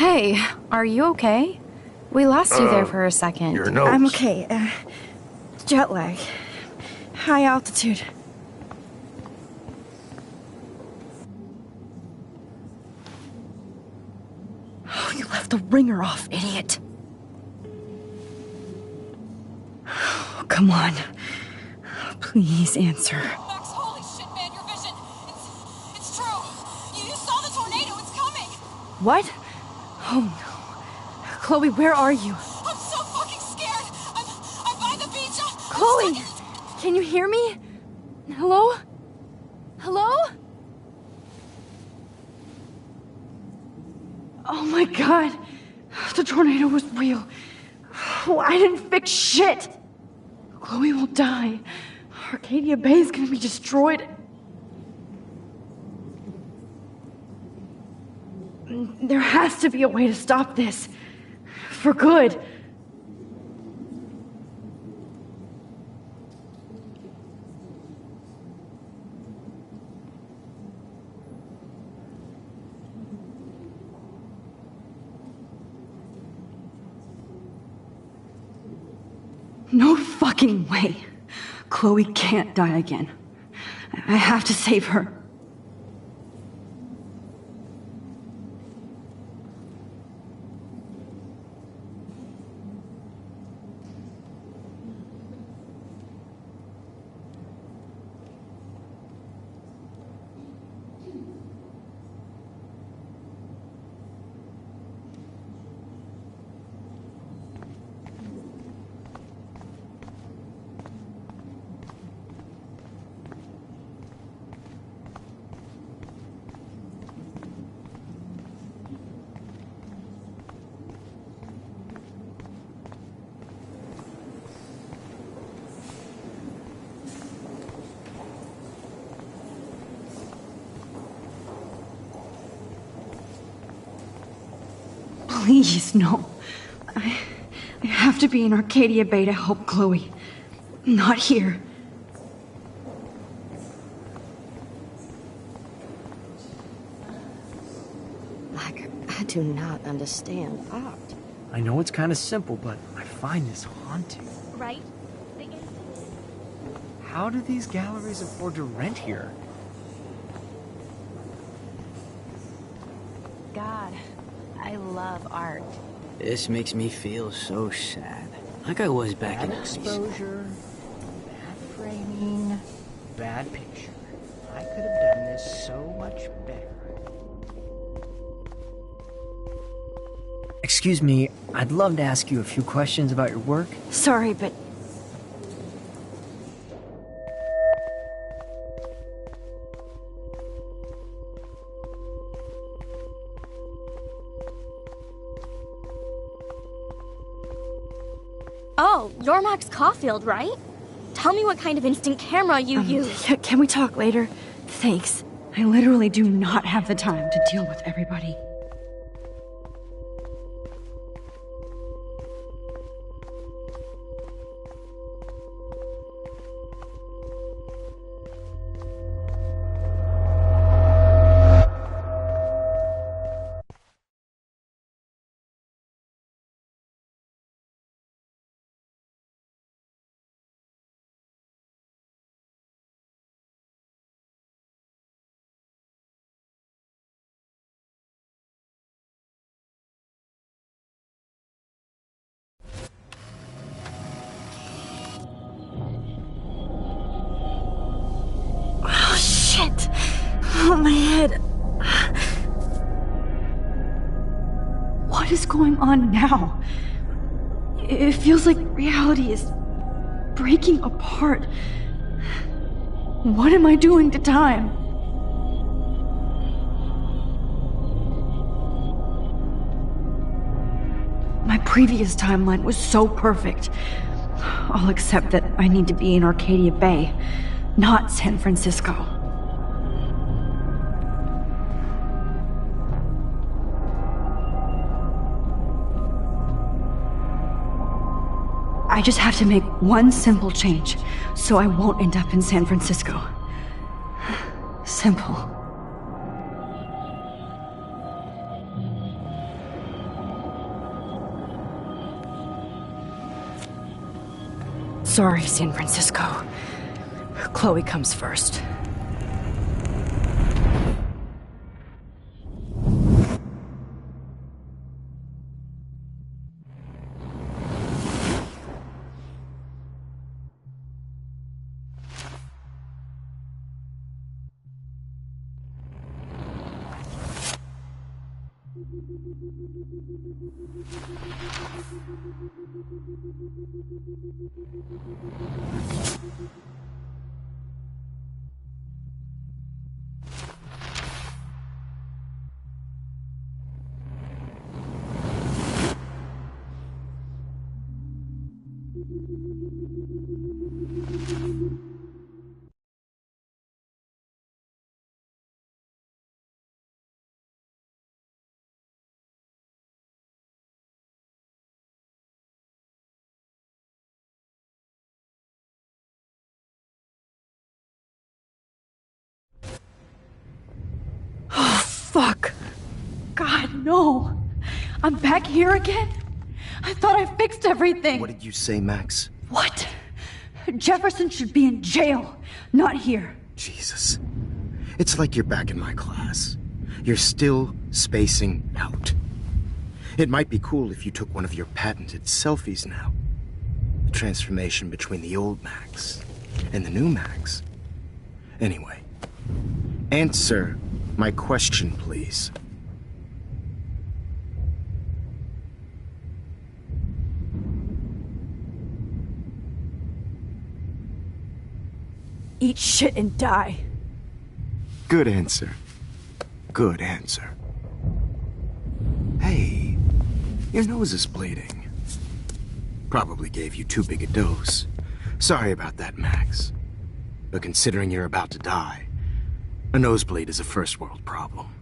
Hey, are you okay? We lost you there for a second. Your nose. I'm okay. Jet lag. High altitude. Oh, you left the ringer off, idiot. Oh, come on. Please answer. Max, holy shit, man, your vision. It's true. You saw the tornado. It's coming. What? Oh no. Chloe, where are you? I'm so fucking scared. I'm by the beach. Chloe! Can you hear me? Hello? Hello? Oh my god. The tornado was real. Oh, I didn't fix shit. Chloe will die. Arcadia Bay is gonna be destroyed. There has to be a way to stop this. For good. No fucking way. Chloe can't die again. I have to save her. Please, no. I have to be in Arcadia Bay to help Chloe. Not here. I do not understand art. I know it's kind of simple, but I find this haunting. Right? How do these galleries afford to rent here? God, I love art. This makes me feel so sad. Like I was back in Bad exposure, bad framing, bad picture. I could have done this so much better. Excuse me, I'd love to ask you a few questions about your work. Sorry, but... Oh, you're Max Caulfield, right? Tell me what kind of instant camera you use. Can we talk later? Thanks. I literally do not have the time to deal with everybody. Oh, my head. What is going on now? It feels like reality is breaking apart. What am I doing to time? My previous timeline was so perfect. All except that I need to be in Arcadia Bay, not San Francisco. I just have to make one simple change, so I won't end up in San Francisco. Simple. Sorry, San Francisco. Chloe comes first. Oh, fuck. God, no. I'm back here again? I thought I fixed everything. What did you say, Max? What? Jefferson should be in jail, not here. Jesus. It's like you're back in my class. You're still spacing out. It might be cool if you took one of your patented selfies now. The transformation between the old Max and the new Max. Anyway, answer my question, please. Eat shit and die. Good answer. Good answer. Hey, your nose is bleeding. Probably gave you too big a dose. Sorry about that, Max. But considering you're about to die, a nosebleed is a first world problem.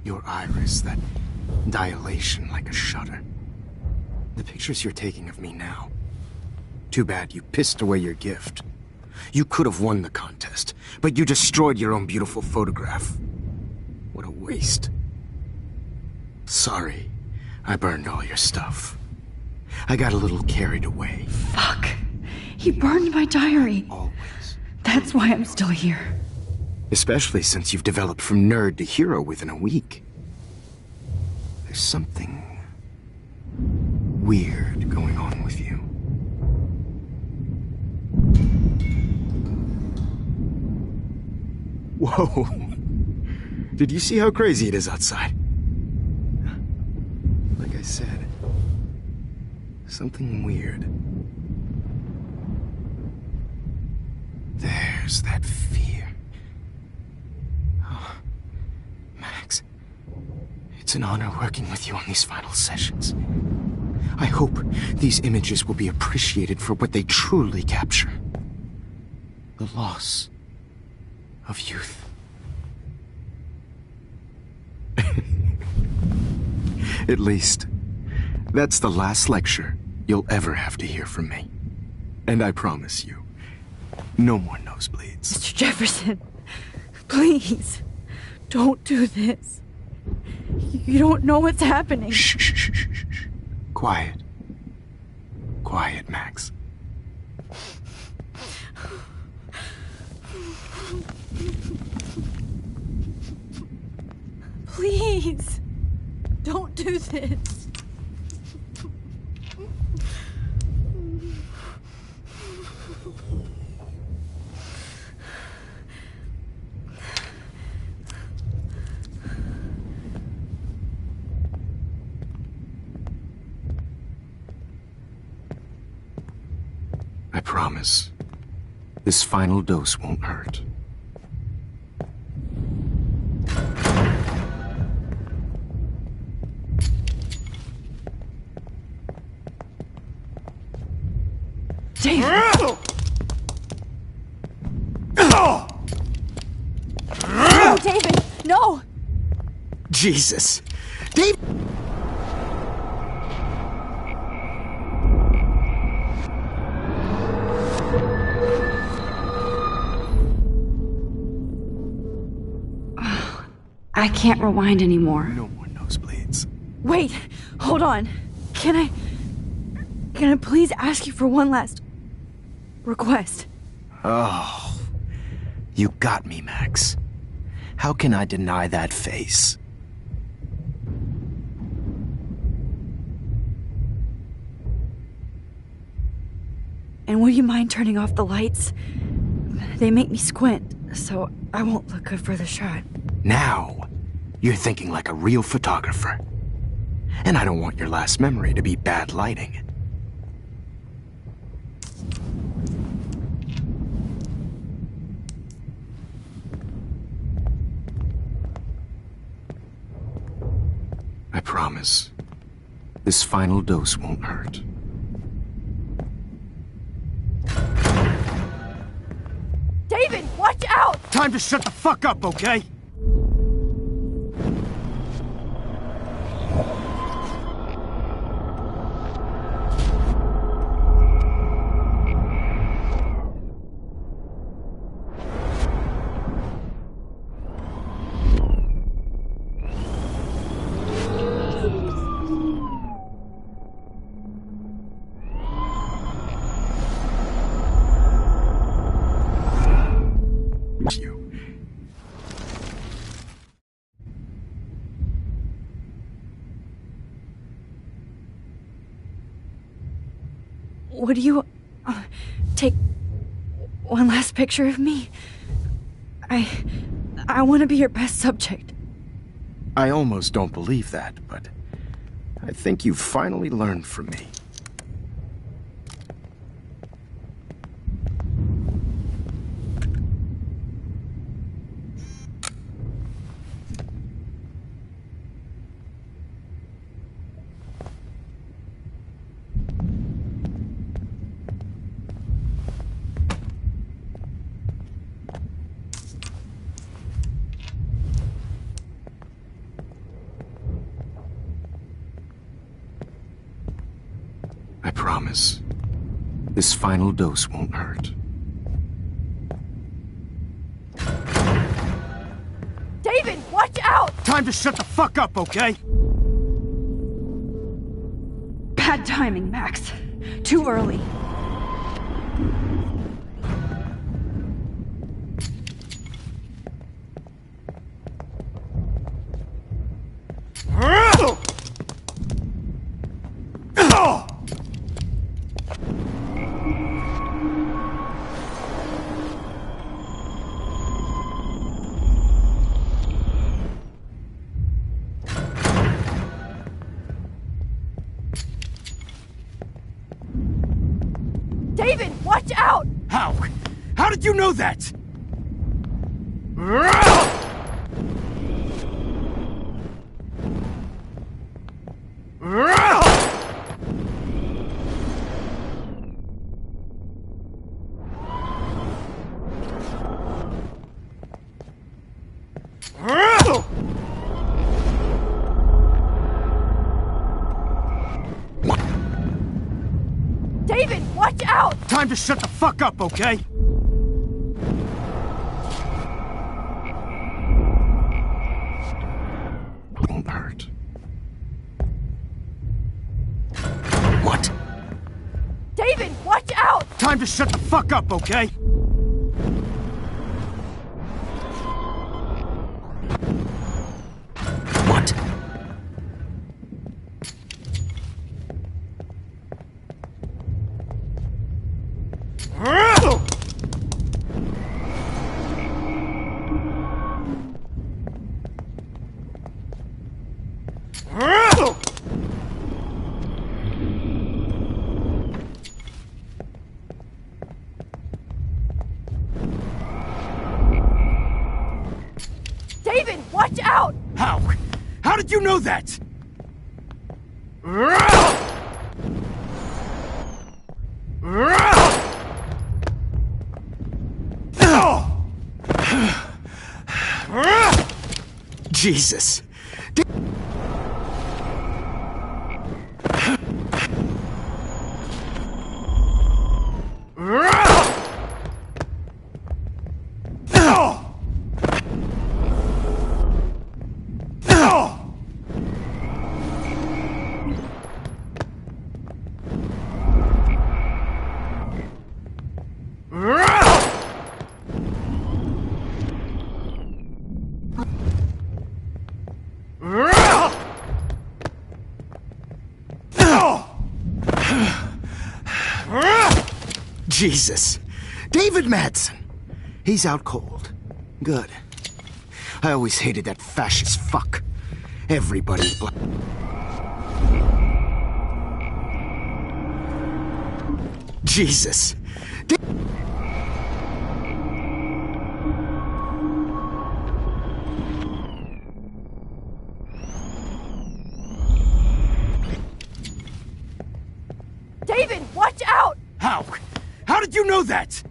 Your iris, that dilation like a shutter. The pictures you're taking of me now. Too bad you pissed away your gift. You could have won the contest, but you destroyed your own beautiful photograph. What a waste. Sorry, I burned all your stuff. I got a little carried away. Fuck. He burned my diary. Always. That's why I'm still here. Especially since you've developed from nerd to hero within a week. There's something weird going on with you. Whoa. Did you see how crazy it is outside? Like I said, something weird. There's that fear. Oh, Max, it's an honor working with you on these final sessions. I hope these images will be appreciated for what they truly capture. The loss of youth. At least, that's the last lecture you'll ever have to hear from me. And I promise you, no more nosebleeds. Mr. Jefferson, please, don't do this. You don't know what's happening. Shh, shh, shh, shh, shh. Quiet. Quiet, Max. Please, don't do this. I promise, this final dose won't hurt. David! No, David! No! Jesus! David! I can't rewind anymore. No more nosebleeds. Wait, hold on. Can Can I please ask you for one last request? Oh, you got me, Max. How can I deny that face? And would you mind turning off the lights? They make me squint, so I won't look good for the shot. Now, you're thinking like a real photographer. And I don't want your last memory to be bad lighting. I promise, this final dose won't hurt. David, watch out! Time to shut the fuck up, okay? Would you take one last picture of me? I want to be your best subject. I almost don't believe that, but I think you've finally learned from me. I promise, this final dose won't hurt. David, watch out! Time to shut the fuck up, okay? Bad timing, Max. Too early. David, watch out! How? How did you know that? David, watch out! Time to shut the fuck up, okay? Won't hurt. What? David, watch out! Time to shut the fuck up, okay? What? David, watch out! How? How did you know that? Jesus. Jesus. David Madsen. He's out cold. Good. I always hated that fascist fuck. Everybody's black. Jesus. David, watch out! How? How did you know that?